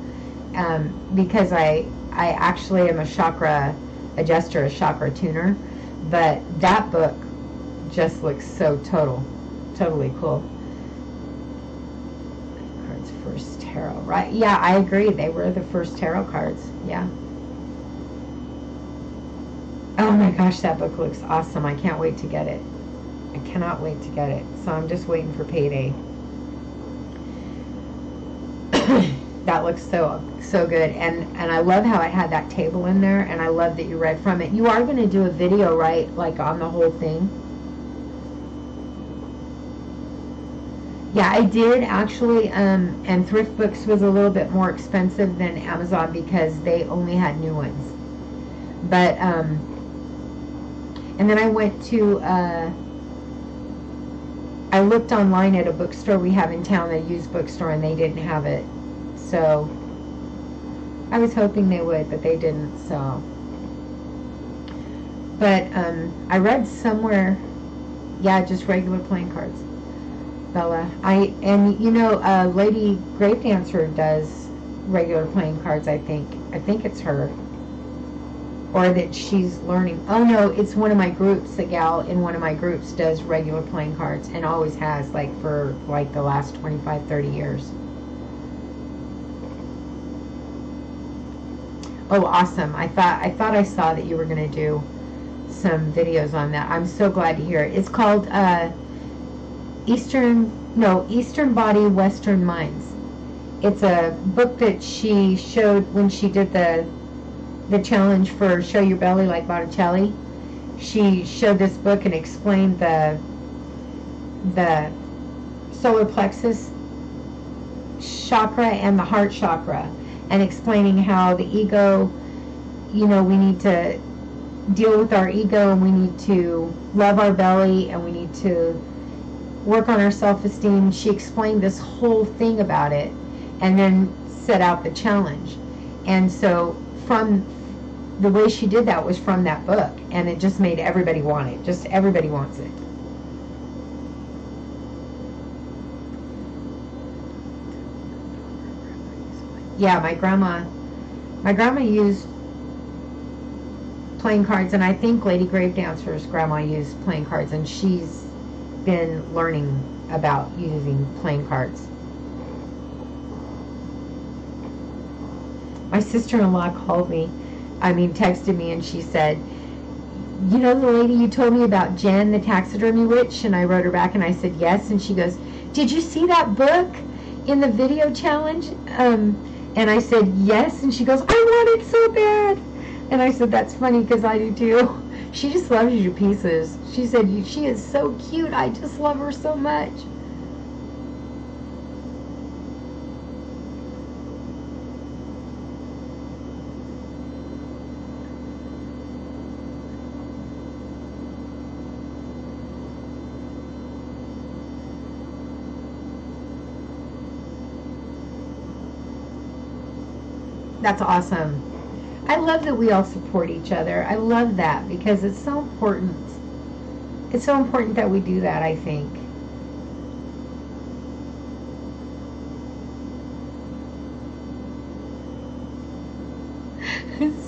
because I actually am a chakra adjuster, a chakra tuner. But that book just looks so totally cool. Cards first tarot, right? Yeah, I agree. They were the first tarot cards. Yeah. Oh my gosh, that book looks awesome. I can't wait to get it. I cannot wait to get it. So I'm just waiting for payday. That looks so good, and I love how it had that table in there, and I love that you read from it. You are going to do a video, right, like on the whole thing? Yeah, I did actually, and Thrift Books was a little bit more expensive than Amazon because they only had new ones. But and then I went to I looked online at a bookstore we have in town, a used bookstore, and they didn't have it. So I was hoping they would, but they didn't. So, but I read somewhere, yeah, just regular playing cards, Bella. And you know, Lady Grave Dancer does regular playing cards. I think it's her. or that she's learning. Oh no, it's one of my groups. A gal in one of my groups does regular playing cards and always has, like for like the last 25, 30 years. Oh, awesome. I thought I saw that you were going to do some videos on that. I'm so glad to hear it. It's called Eastern Body, Western Minds. It's a book that she showed when she did the challenge for Show Your Belly Like Botticelli. She showed this book and explained the solar plexus chakra and the heart chakra, and explaining how the ego, we need to deal with our ego, and we need to love our belly, and we need to work on our self-esteem. She explained this whole thing about it and then set out the challenge. And so from the way she did that was from that book, and it just made everybody want it. Just everybody wants it. Yeah, my grandma used playing cards, and I think Lady Grave Dancer's grandma used playing cards, and she's been learning about using playing cards. My sister-in-law texted me, and she said, you know the lady you told me about, Jen, the taxidermy witch? And I wrote her back and I said yes, and she goes, did you see that book in the video challenge? And I said yes, and she goes, I want it so bad. And I said, that's funny because I do too. She just loves you to pieces. She said, she is so cute, I just love her so much. That's awesome. I love that we all support each other. I love that because it's so important. It's so important that we do that, I think.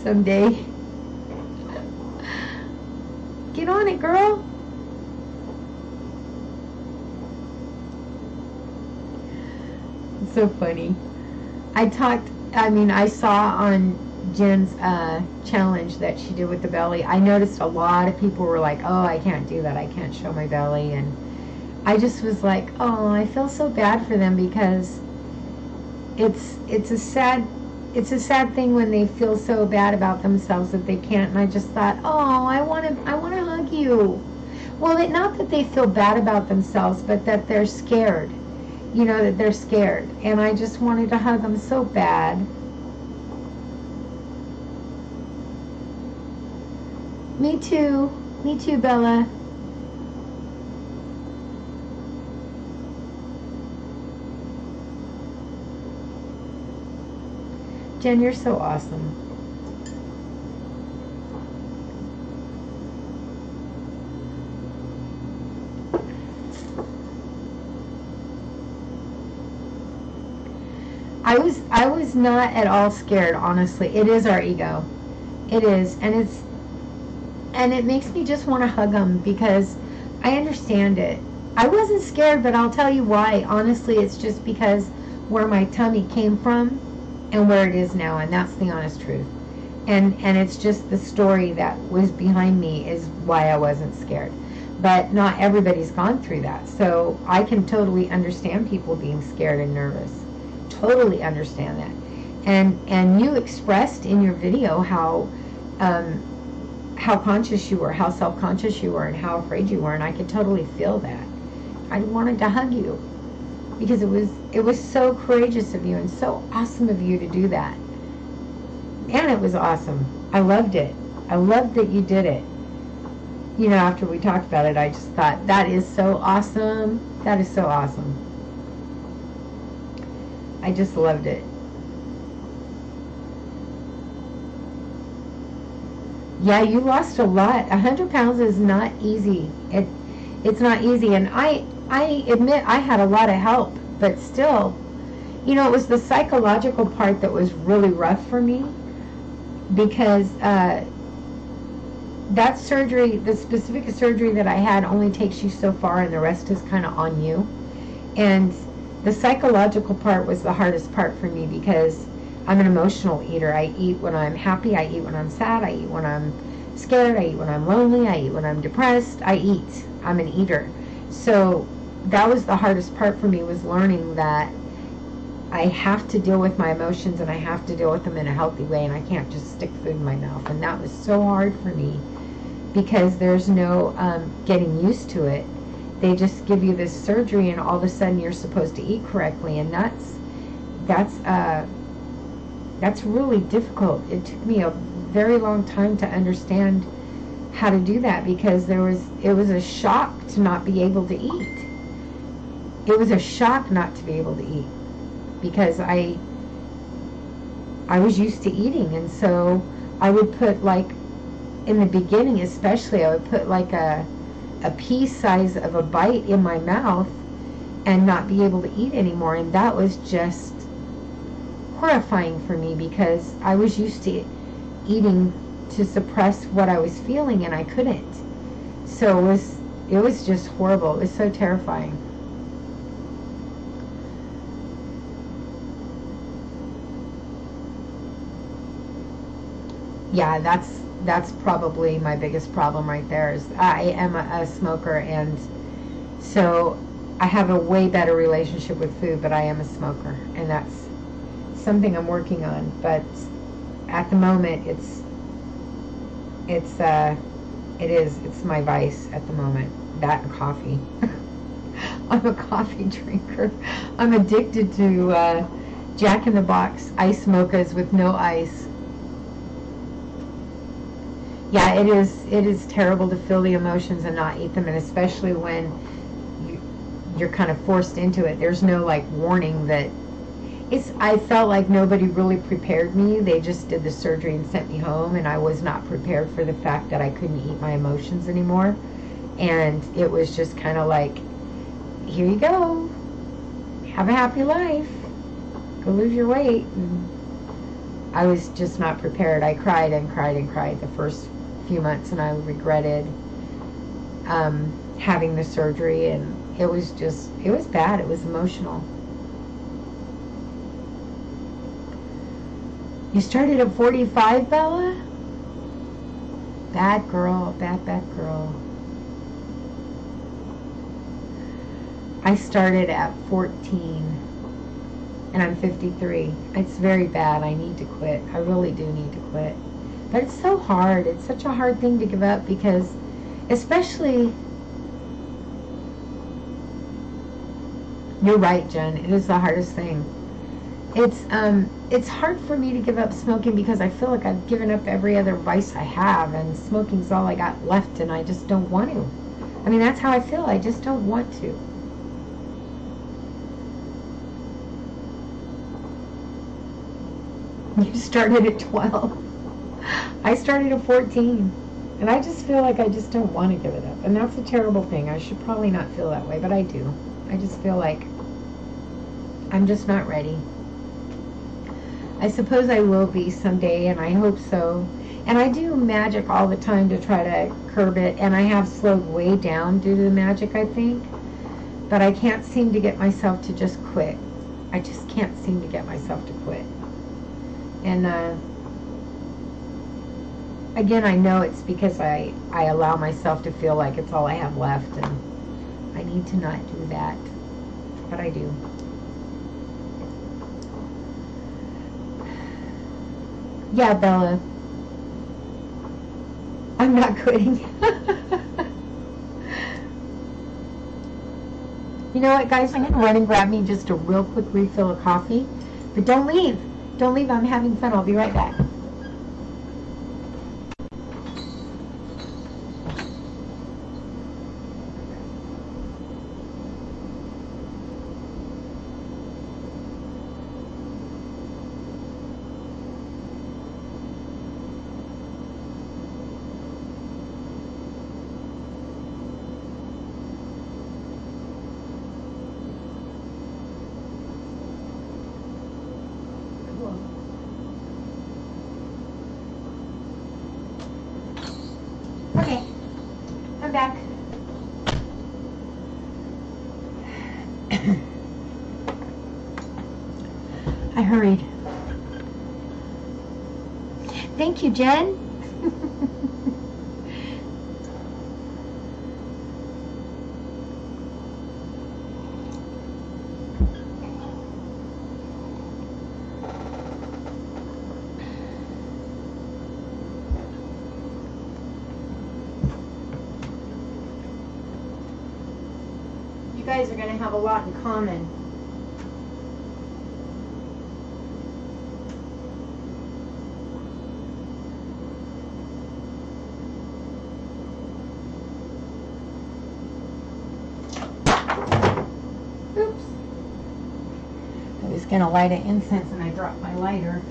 Someday. Get on it, girl. It's so funny. I saw on Jen's challenge that she did with the belly, I noticed a lot of people were like, oh, I can't do that, I can't show my belly, and I just was like, oh, I feel so bad for them because it's a sad thing when they feel so bad about themselves that they can't. And I just thought, oh, I want to hug you. Well, not that they feel bad about themselves, but that they're scared. That they're scared. And I just wanted to hug them so bad. Me too, Bella. Jen, you're so awesome. I was not at all scared, honestly. It is our ego. It is, and it makes me just want to hug them because I understand it. I wasn't scared, but I'll tell you why. Honestly, it's just because where my tummy came from and where it is now, and that's the honest truth. And it's just the story that was behind me is why I wasn't scared. But not everybody's gone through that. So I can totally understand people being scared and nervous. Totally understand that. And you expressed in your video how conscious you were, how self-conscious you were, and how afraid you were, and I could totally feel that. I wanted to hug you because it was so courageous of you and so awesome of you to do that. And it was awesome. I loved it. I loved that you did it. After we talked about it, I just thought, that is so awesome. That is so awesome. I just loved it. Yeah, you lost a lot. 100 pounds is not easy. It's not easy. And I admit I had a lot of help, but still, it was the psychological part that was really rough for me because that surgery, the specific surgery that I had, only takes you so far, and the rest is kind of on you. And the psychological part was the hardest part for me, because I'm an emotional eater. I eat when I'm happy, I eat when I'm sad, I eat when I'm scared, I eat when I'm lonely, I eat when I'm depressed. I eat. I'm an eater. So that was the hardest part for me, was learning that I have to deal with my emotions, and I have to deal with them in a healthy way, and I can't just stick food in my mouth. And that was so hard for me, because there's no getting used to it. They just give you this surgery, and all of a sudden you're supposed to eat correctly, and that's really difficult. It took me a very long time to understand how to do that, because it was a shock to not be able to eat. It was a shock not to be able to eat, because I was used to eating, and so I would put, like, in the beginning especially, I would put like a pea size of a bite in my mouth and not be able to eat anymore, and that was just horrifying for me, because I was used to eating to suppress what I was feeling, and I couldn't. So it was just horrible. It was so terrifying. Yeah, that's probably my biggest problem right there. Is I am a smoker, and so I have a way better relationship with food, but I am a smoker, and that's something I'm working on. But at the moment, it's my vice at the moment. That and coffee. I'm a coffee drinker. I'm addicted to Jack in the Box ice mochas with no ice. Yeah, it is terrible to feel the emotions and not eat them, and especially when you're kind of forced into it. There's no, like, warning that I felt like nobody really prepared me. They just did the surgery and sent me home, and I was not prepared for the fact that I couldn't eat my emotions anymore. And it was just kind of like, here you go, have a happy life, go lose your weight. And I was just not prepared. I cried and cried and cried the first few months, and I regretted having the surgery, and it was bad. It was emotional. You started at 45, Bella? Bad girl, bad girl. I started at 14, and I'm 53. It's very bad. I need to quit. I really do need to quit. But it's so hard. It's such a hard thing to give up, because especially, you're right, Jen, it is the hardest thing. It's hard for me to give up smoking, because I feel like I've given up every other vice I have, and smoking's all I got left, and I just don't want to. I mean, that's how I feel. I just don't want to. You started at 12. I started at 14. And I just feel like I just don't want to give it up. And that's a terrible thing. I should probably not feel that way, but I do. I just feel like I'm just not ready. I suppose I will be someday, and I hope so. And I do magic all the time to try to curb it, and I have slowed way down due to the magic, I think. But I can't seem to get myself to just quit. I just can't seem to get myself to quit. And again, I know it's because I allow myself to feel like it's all I have left, and I need to not do that, but I do. Yeah, Bella, I'm not quitting. You know what, guys, I'm going to run and grab me just a real quick refill of coffee, but don't leave. Don't leave, I'm having fun. I'll be right back. I hurried. Thank you, Jen. You guys are going to have a lot in common. Oops. I was going to light an incense and I dropped my lighter.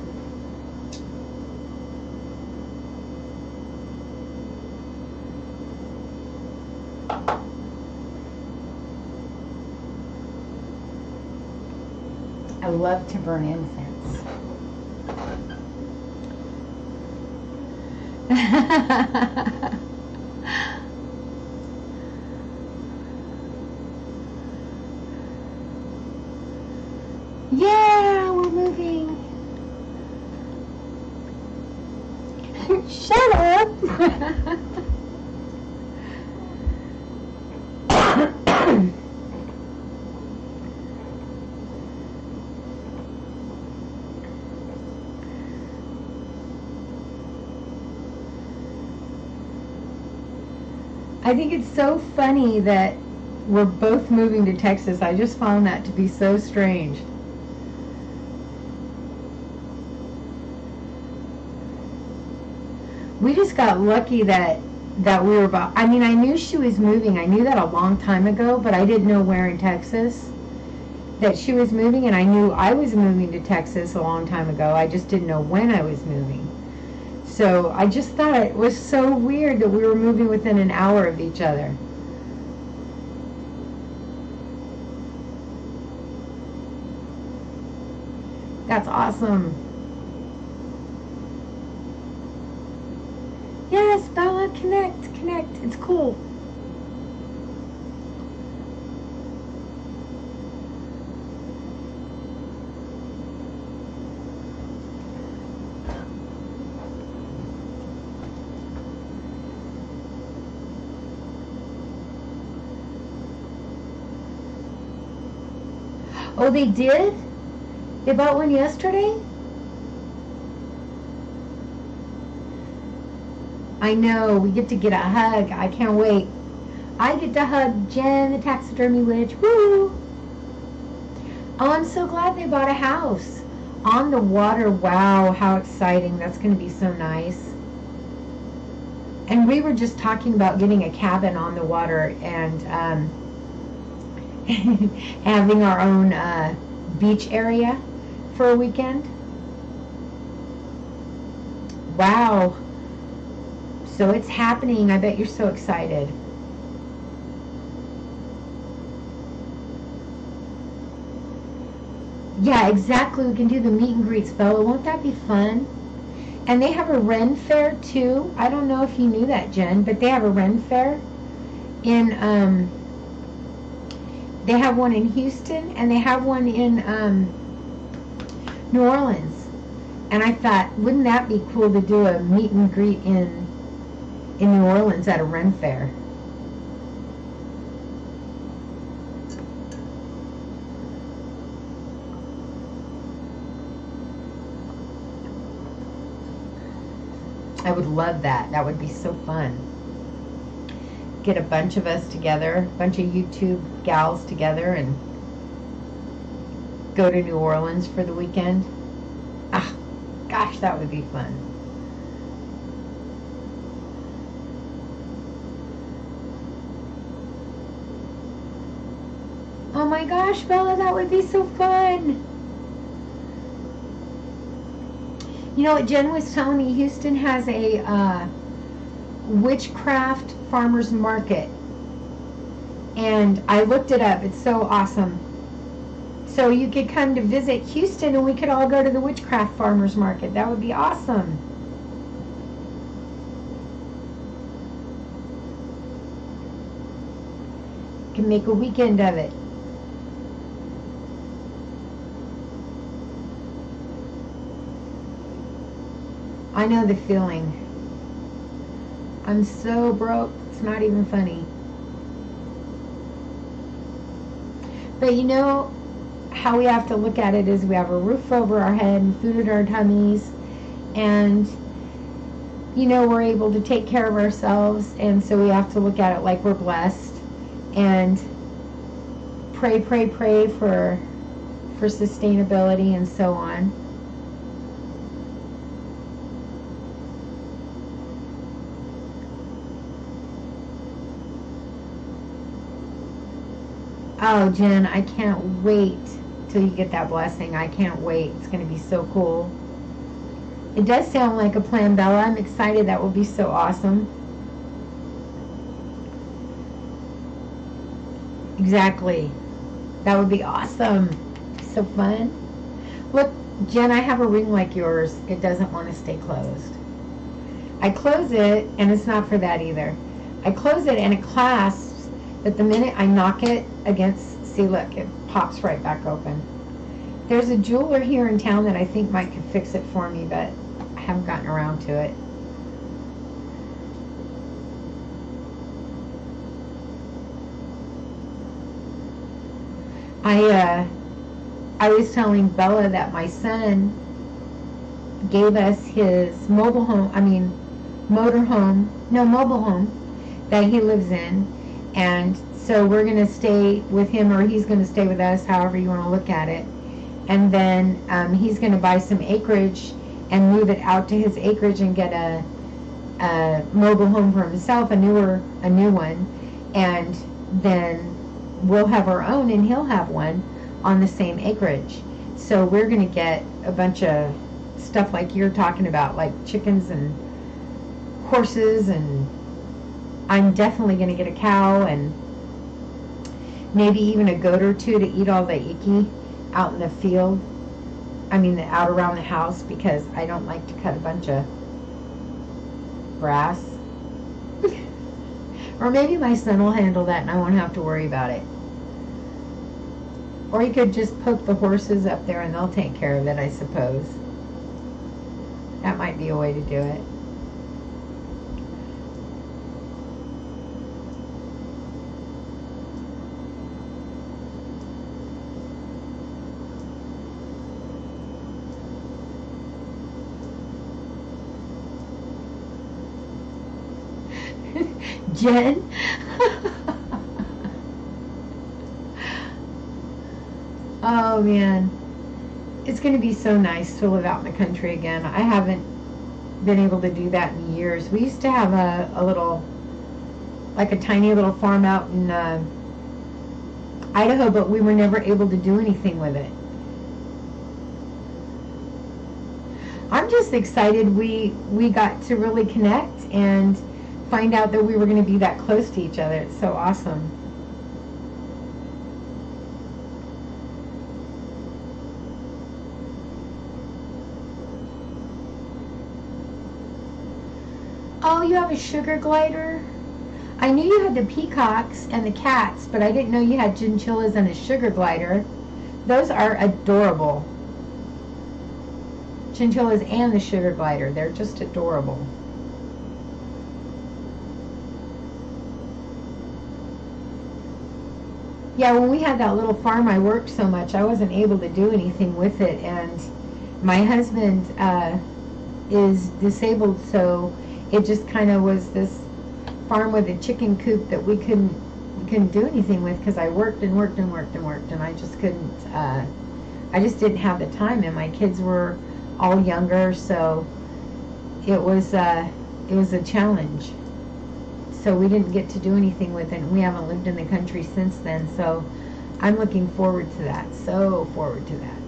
I love to burn incense. Yeah, we're moving. Shut up. I think it's so funny that we're both moving to Texas. I just found that to be so strange. We just got lucky that we were about, I mean, I knew she was moving. I knew that a long time ago, but I didn't know where in Texas that she was moving, and I knew I was moving to Texas a long time ago. I just didn't know when I was moving. So I just thought it was so weird that we were moving within an hour of each other. That's awesome. Yes, Bella, connect. It's cool. Oh, they did? They bought one yesterday? I know, we get to get a hug. I can't wait. I get to hug Jen, the taxidermy witch. Woo! Oh, I'm so glad they bought a house on the water. Wow, how exciting. That's going to be so nice. And we were just talking about getting a cabin on the water and having our own beach area for a weekend. Wow. So it's happening. I bet you're so excited. Yeah, exactly. We can do the meet and greets, Bella. Won't that be fun? And they have a Ren Fair too. I don't know if you knew that, Jen, but they have a Ren Fair in they have one in Houston and they have one in New Orleans. And I thought, wouldn't that be cool to do a meet and greet in New Orleans at a Ren Fair? I would love that. That would be so fun. Get a bunch of us together, a bunch of YouTube gals together, and go to New Orleans for the weekend. Ah, gosh, that would be fun. Oh my gosh, Bella, that would be so fun. You know what Jen was telling me? Houston has a witchcraft farmers market. And I looked it up. It's so awesome. So you could come to visit Houston and we could all go to the witchcraft farmers market. That would be awesome. You can make a weekend of it. I know the feeling. I'm so broke, it's not even funny. But you know how we have to look at it is we have a roof over our head and food at our tummies, and you know, we're able to take care of ourselves, and so we have to look at it like we're blessed and pray for sustainability and so on. Oh, Jen, I can't wait till you get that blessing. I can't wait. It's going to be so cool. It does sound like a plan, Bella. I'm excited. That will be so awesome. Exactly. That would be awesome. So fun. Look, Jen, I have a ring like yours. It doesn't want to stay closed. I close it, and it's not for that either. I close it, and it clasps, but the minute I knock it against, see, look, it pops right back open. There's a jeweler here in town that I think might could fix it for me, but I haven't gotten around to it. I was telling Bella that my son gave us his mobile home that he lives in, and so we're going to stay with him, or he's going to stay with us, however you want to look at it. And then he's going to buy some acreage and move it out to his acreage and get a mobile home for himself, a new one, and then we'll have our own and he'll have one on the same acreage. So we're going to get a bunch of stuff like you're talking about, like chickens and horses, and I'm definitely going to get a cow and maybe even a goat or two to eat all the icky out in the field. I mean, out around the house, because I don't like to cut a bunch of grass. Or maybe my son will handle that and I won't have to worry about it. Or you could just poke the horses up there and they'll take care of it, I suppose. That might be a way to do it. Jen? Oh man, it's going to be so nice to live out in the country again. I haven't been able to do that in years. We used to have a little, like a tiny little farm out in Idaho, but we were never able to do anything with it. I'm just excited we got to really connect and find out that we were going to be that close to each other. It's so awesome. Oh, you have a sugar glider? I knew you had the peacocks and the cats, but I didn't know you had chinchillas and a sugar glider. Those are adorable. Chinchillas and the sugar glider. They're just adorable. Yeah, when we had that little farm, I worked so much, I wasn't able to do anything with it, and my husband is disabled, so it just kind of was this farm with a chicken coop that we couldn't do anything with, because I worked and worked and worked and worked, and I just couldn't, I just didn't have the time, and my kids were all younger, so it was a challenge. So we didn't get to do anything with it, and we haven't lived in the country since then, so I'm looking forward to that, so forward to that.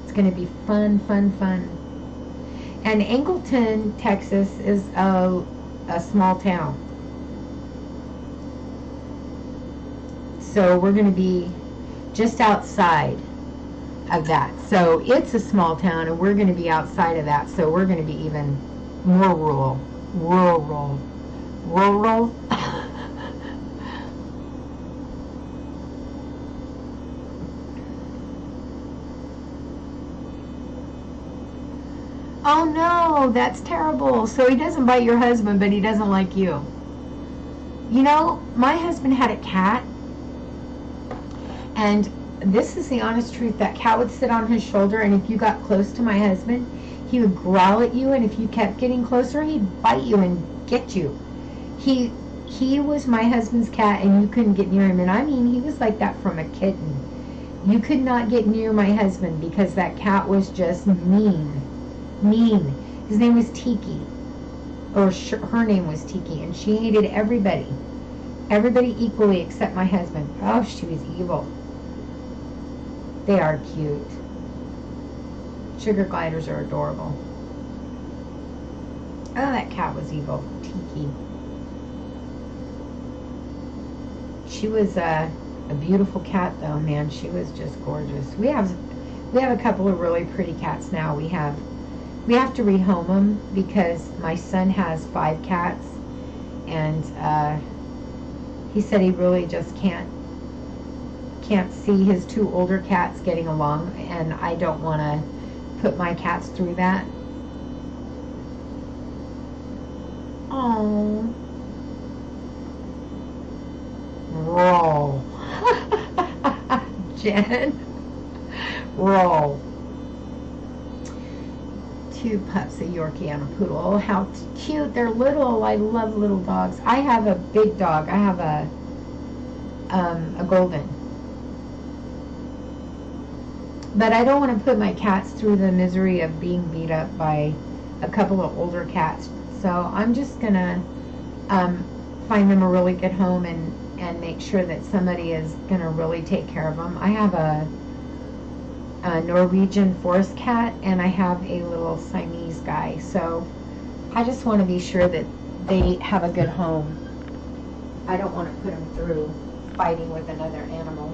It's going to be fun, fun, fun. And Angleton, Texas is a small town. So we're going to be just outside of that. So it's a small town, and we're going to be outside of that, so we're going to be even more rural. Rural. Oh no, that's terrible. So he doesn't bite your husband, but he doesn't like you. You know, my husband had a cat, and this is the honest truth. That cat would sit on his shoulder, and if you got close to my husband, he would growl at you, and if you kept getting closer, he'd bite you and get you. He was my husband's cat, and you couldn't get near him. And I mean, he was like that from a kitten. You could not get near my husband because that cat was just mean. Mean. His name was Tiki. Or her name was Tiki, and she hated everybody. Everybody equally except my husband. Oh, she was evil. They are cute. Sugar gliders are adorable. Oh, that cat was evil. Tiki. She was a beautiful cat, though, man. She was just gorgeous. We have a couple of really pretty cats now. We have to rehome them because my son has 5 cats, and he said he really just can't see his 2 older cats getting along, and I don't want to put my cats through that. Oh, roll. Jen, roll. 2 pups, a Yorkie and a Poodle. Oh, how cute. They're little. I love little dogs. I have a big dog. I have a Golden. But I don't want to put my cats through the misery of being beat up by a couple of older cats. So I'm just going to find them a really good home and make sure that somebody is going to really take care of them. I have a Norwegian forest cat, and I have a little Siamese guy. So I just want to be sure that they have a good home. I don't want to put them through fighting with another animal.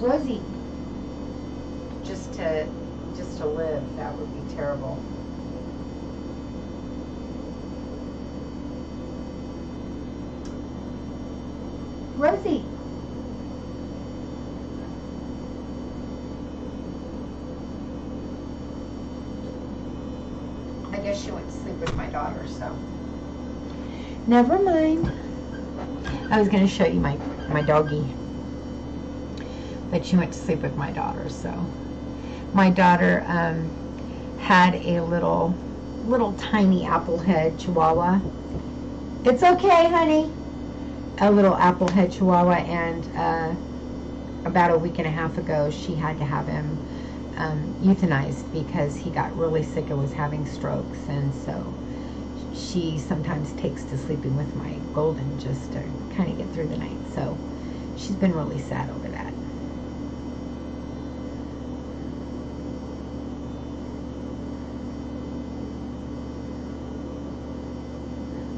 Rosie, just to live, that would be terrible. Rosie. I guess she went to sleep with my daughter, so. Never mind. I was going to show you my doggie. But she went to sleep with my daughter, so. My daughter had a little tiny applehead chihuahua. It's okay, honey. A little applehead chihuahua, and about a week and a half ago she had to have him euthanized because he got really sick and was having strokes, and so she sometimes takes to sleeping with my Golden just to kind of get through the night. So she's been really sad over that.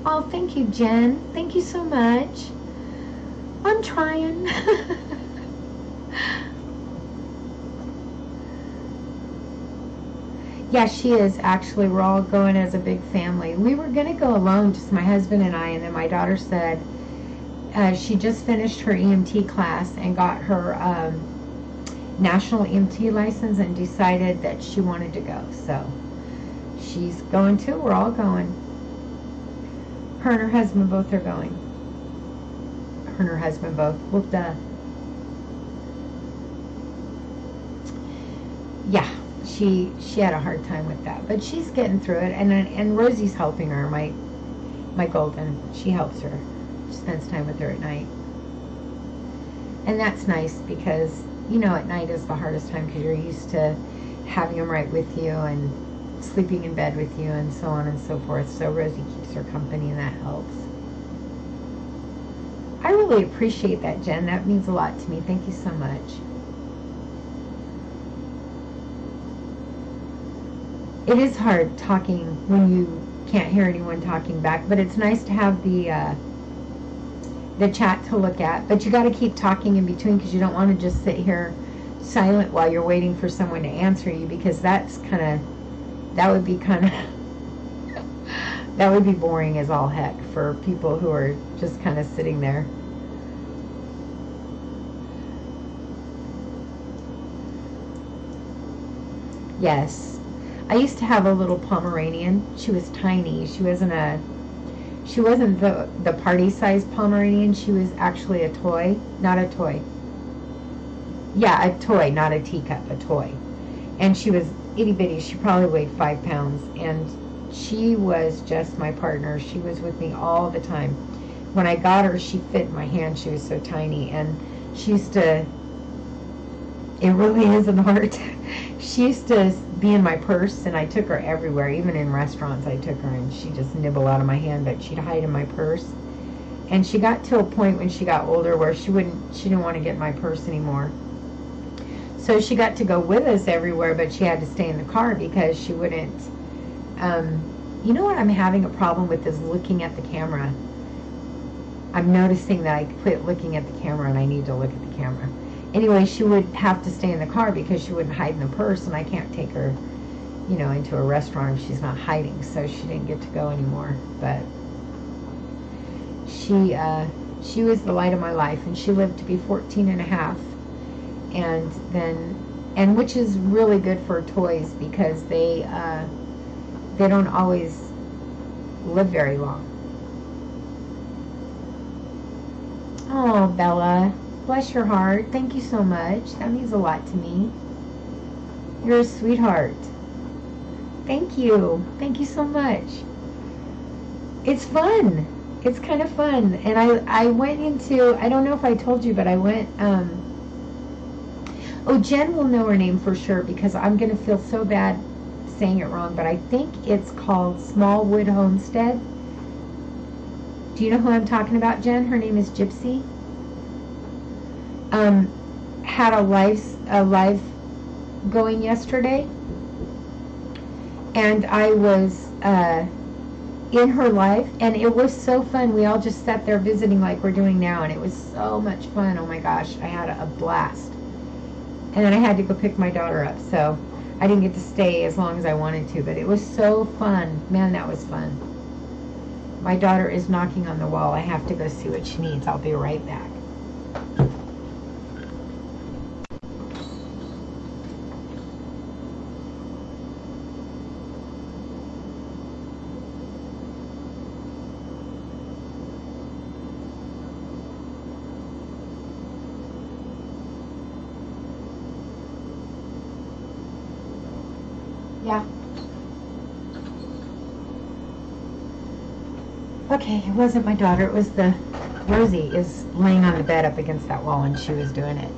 Oh, thank you, Jen. Thank you so much. I'm trying. Yeah, she is. Actually, we're all going as a big family. We were going to go alone, just my husband and I, and then my daughter said she just finished her EMT class and got her national EMT license and decided that she wanted to go. So she's going too. We're all going. Her and her husband both are going. Her and her husband both. Well, duh. Yeah, she had a hard time with that, but she's getting through it. And Rosie's helping her. My Golden, she helps her. She spends time with her at night, and that's nice because you know at night is the hardest time because you're used to having them right with you and sleeping in bed with you and so on and so forth. So Rosie keeps her company, and that helps. I really appreciate that, Jen. That means a lot to me. Thank you so much. It is hard talking when you can't hear anyone talking back, but it's nice to have the chat to look at. But you got to keep talking in between because you don't want to just sit here silent while you're waiting for someone to answer you, because that would be that would be boring as all heck for people who are just kind of sitting there. Yes. I used to have a little Pomeranian. She was tiny. She wasn't the party size Pomeranian. She was actually a toy, not a toy. Yeah, a toy, not a teacup, a toy. And she was itty bitty. She probably weighed 5 pounds, and she was just my partner. She was with me all the time. When I got her, she fit in my hand. She was so tiny, and she used to, it really is an art. She used to be in my purse, and I took her everywhere. Even in restaurants, I took her, and she'd just nibble out of my hand, but she'd hide in my purse. And she got to a point when she got older where she didn't want to get in my purse anymore. So she got to go with us everywhere, but she had to stay in the car because she wouldn't. You know what I'm having a problem with is looking at the camera. I'm noticing that I quit looking at the camera, and I need to look at the camera. Anyway, she would have to stay in the car because she wouldn't hide in the purse, and I can't take her, into a restaurant if she's not hiding. So she didn't get to go anymore. But she was the light of my life, and she lived to be 14 and a half. And which is really good for toys because they don't always live very long. Oh, Bella, bless your heart. Thank you so much. That means a lot to me. You're a sweetheart. Thank you. Thank you so much. It's fun. It's kind of fun. And I went into, I don't know if I told you, but I went, oh, Jen will know her name for sure because I'm going to feel so bad saying it wrong, but I think it's called Smallwood Homestead. Do you know who I'm talking about, Jen? Her name is Gypsy. Had a live going yesterday, and I was in her live, and it was so fun. We all just sat there visiting like we're doing now, and it was so much fun. Oh my gosh, I had a blast. And then I had to go pick my daughter up, so I didn't get to stay as long as I wanted to, but it was so fun. Man, that was fun. My daughter is knocking on the wall. I have to go see what she needs. I'll be right back. Yeah. Okay, it wasn't my daughter. It was Rosie is laying on the bed up against that wall, and she was doing it.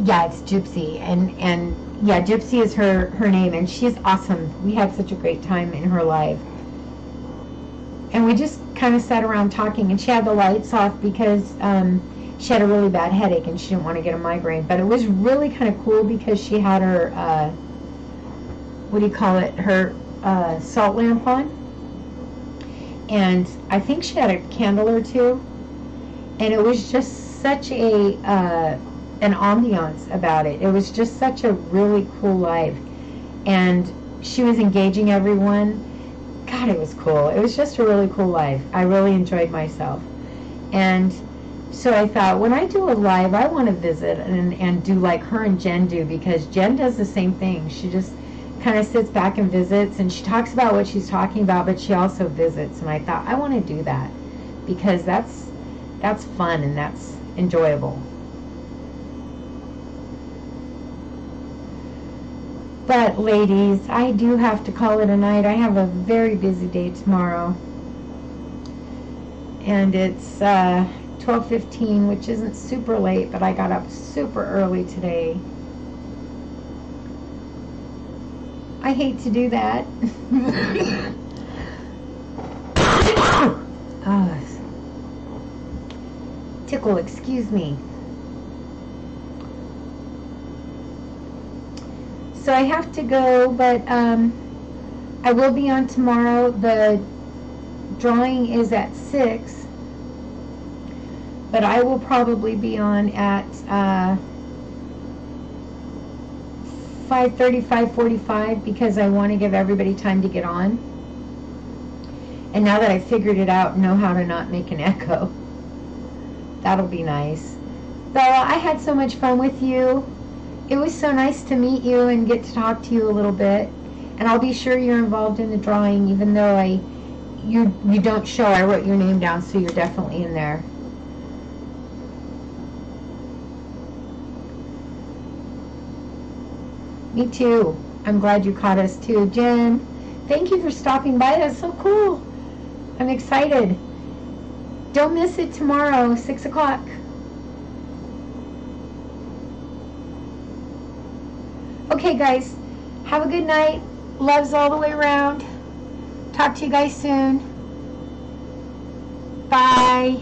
Yeah, it's Gypsy, and yeah, Gypsy is her name, and she's awesome. We had such a great time in her live. And we just kind of sat around talking, and she had the lights off because she had a really bad headache and she didn't want to get a migraine. But it was really kind of cool because she had her, what do you call it, her salt lamp on. And I think she had a candle or two. And it was just such an ambiance about it. It was just such a really cool live. And she was engaging everyone. God, it was cool. It was just a really cool live. I really enjoyed myself. And so I thought, when I do a live, I want to visit and do like her and Jen do, because Jen does the same thing. She just kind of sits back and visits, and she talks about what she's talking about, but she also visits. And I thought, I want to do that because that's fun and that's enjoyable. But ladies, I do have to call it a night. I have a very busy day tomorrow. And it's 12:15, which isn't super late, but I got up super early today. I hate to do that. Oh, tickle, excuse me. So I have to go, but I will be on tomorrow. The drawing is at 6, but I will probably be on at 5:30, 5:45, because I want to give everybody time to get on. And now that I figured it out, know how to not make an echo. That'll be nice. Bella, I had so much fun with you. It was so nice to meet you and get to talk to you a little bit. And I'll be sure you're involved in the drawing, even though you don't show. I wrote your name down, so you're definitely in there. Me too. I'm glad you caught us too. Jen, thank you for stopping by. That's so cool. I'm excited. Don't miss it tomorrow, 6 o'clock. Okay, guys. Have a good night. Loves all the way around. Talk to you guys soon. Bye.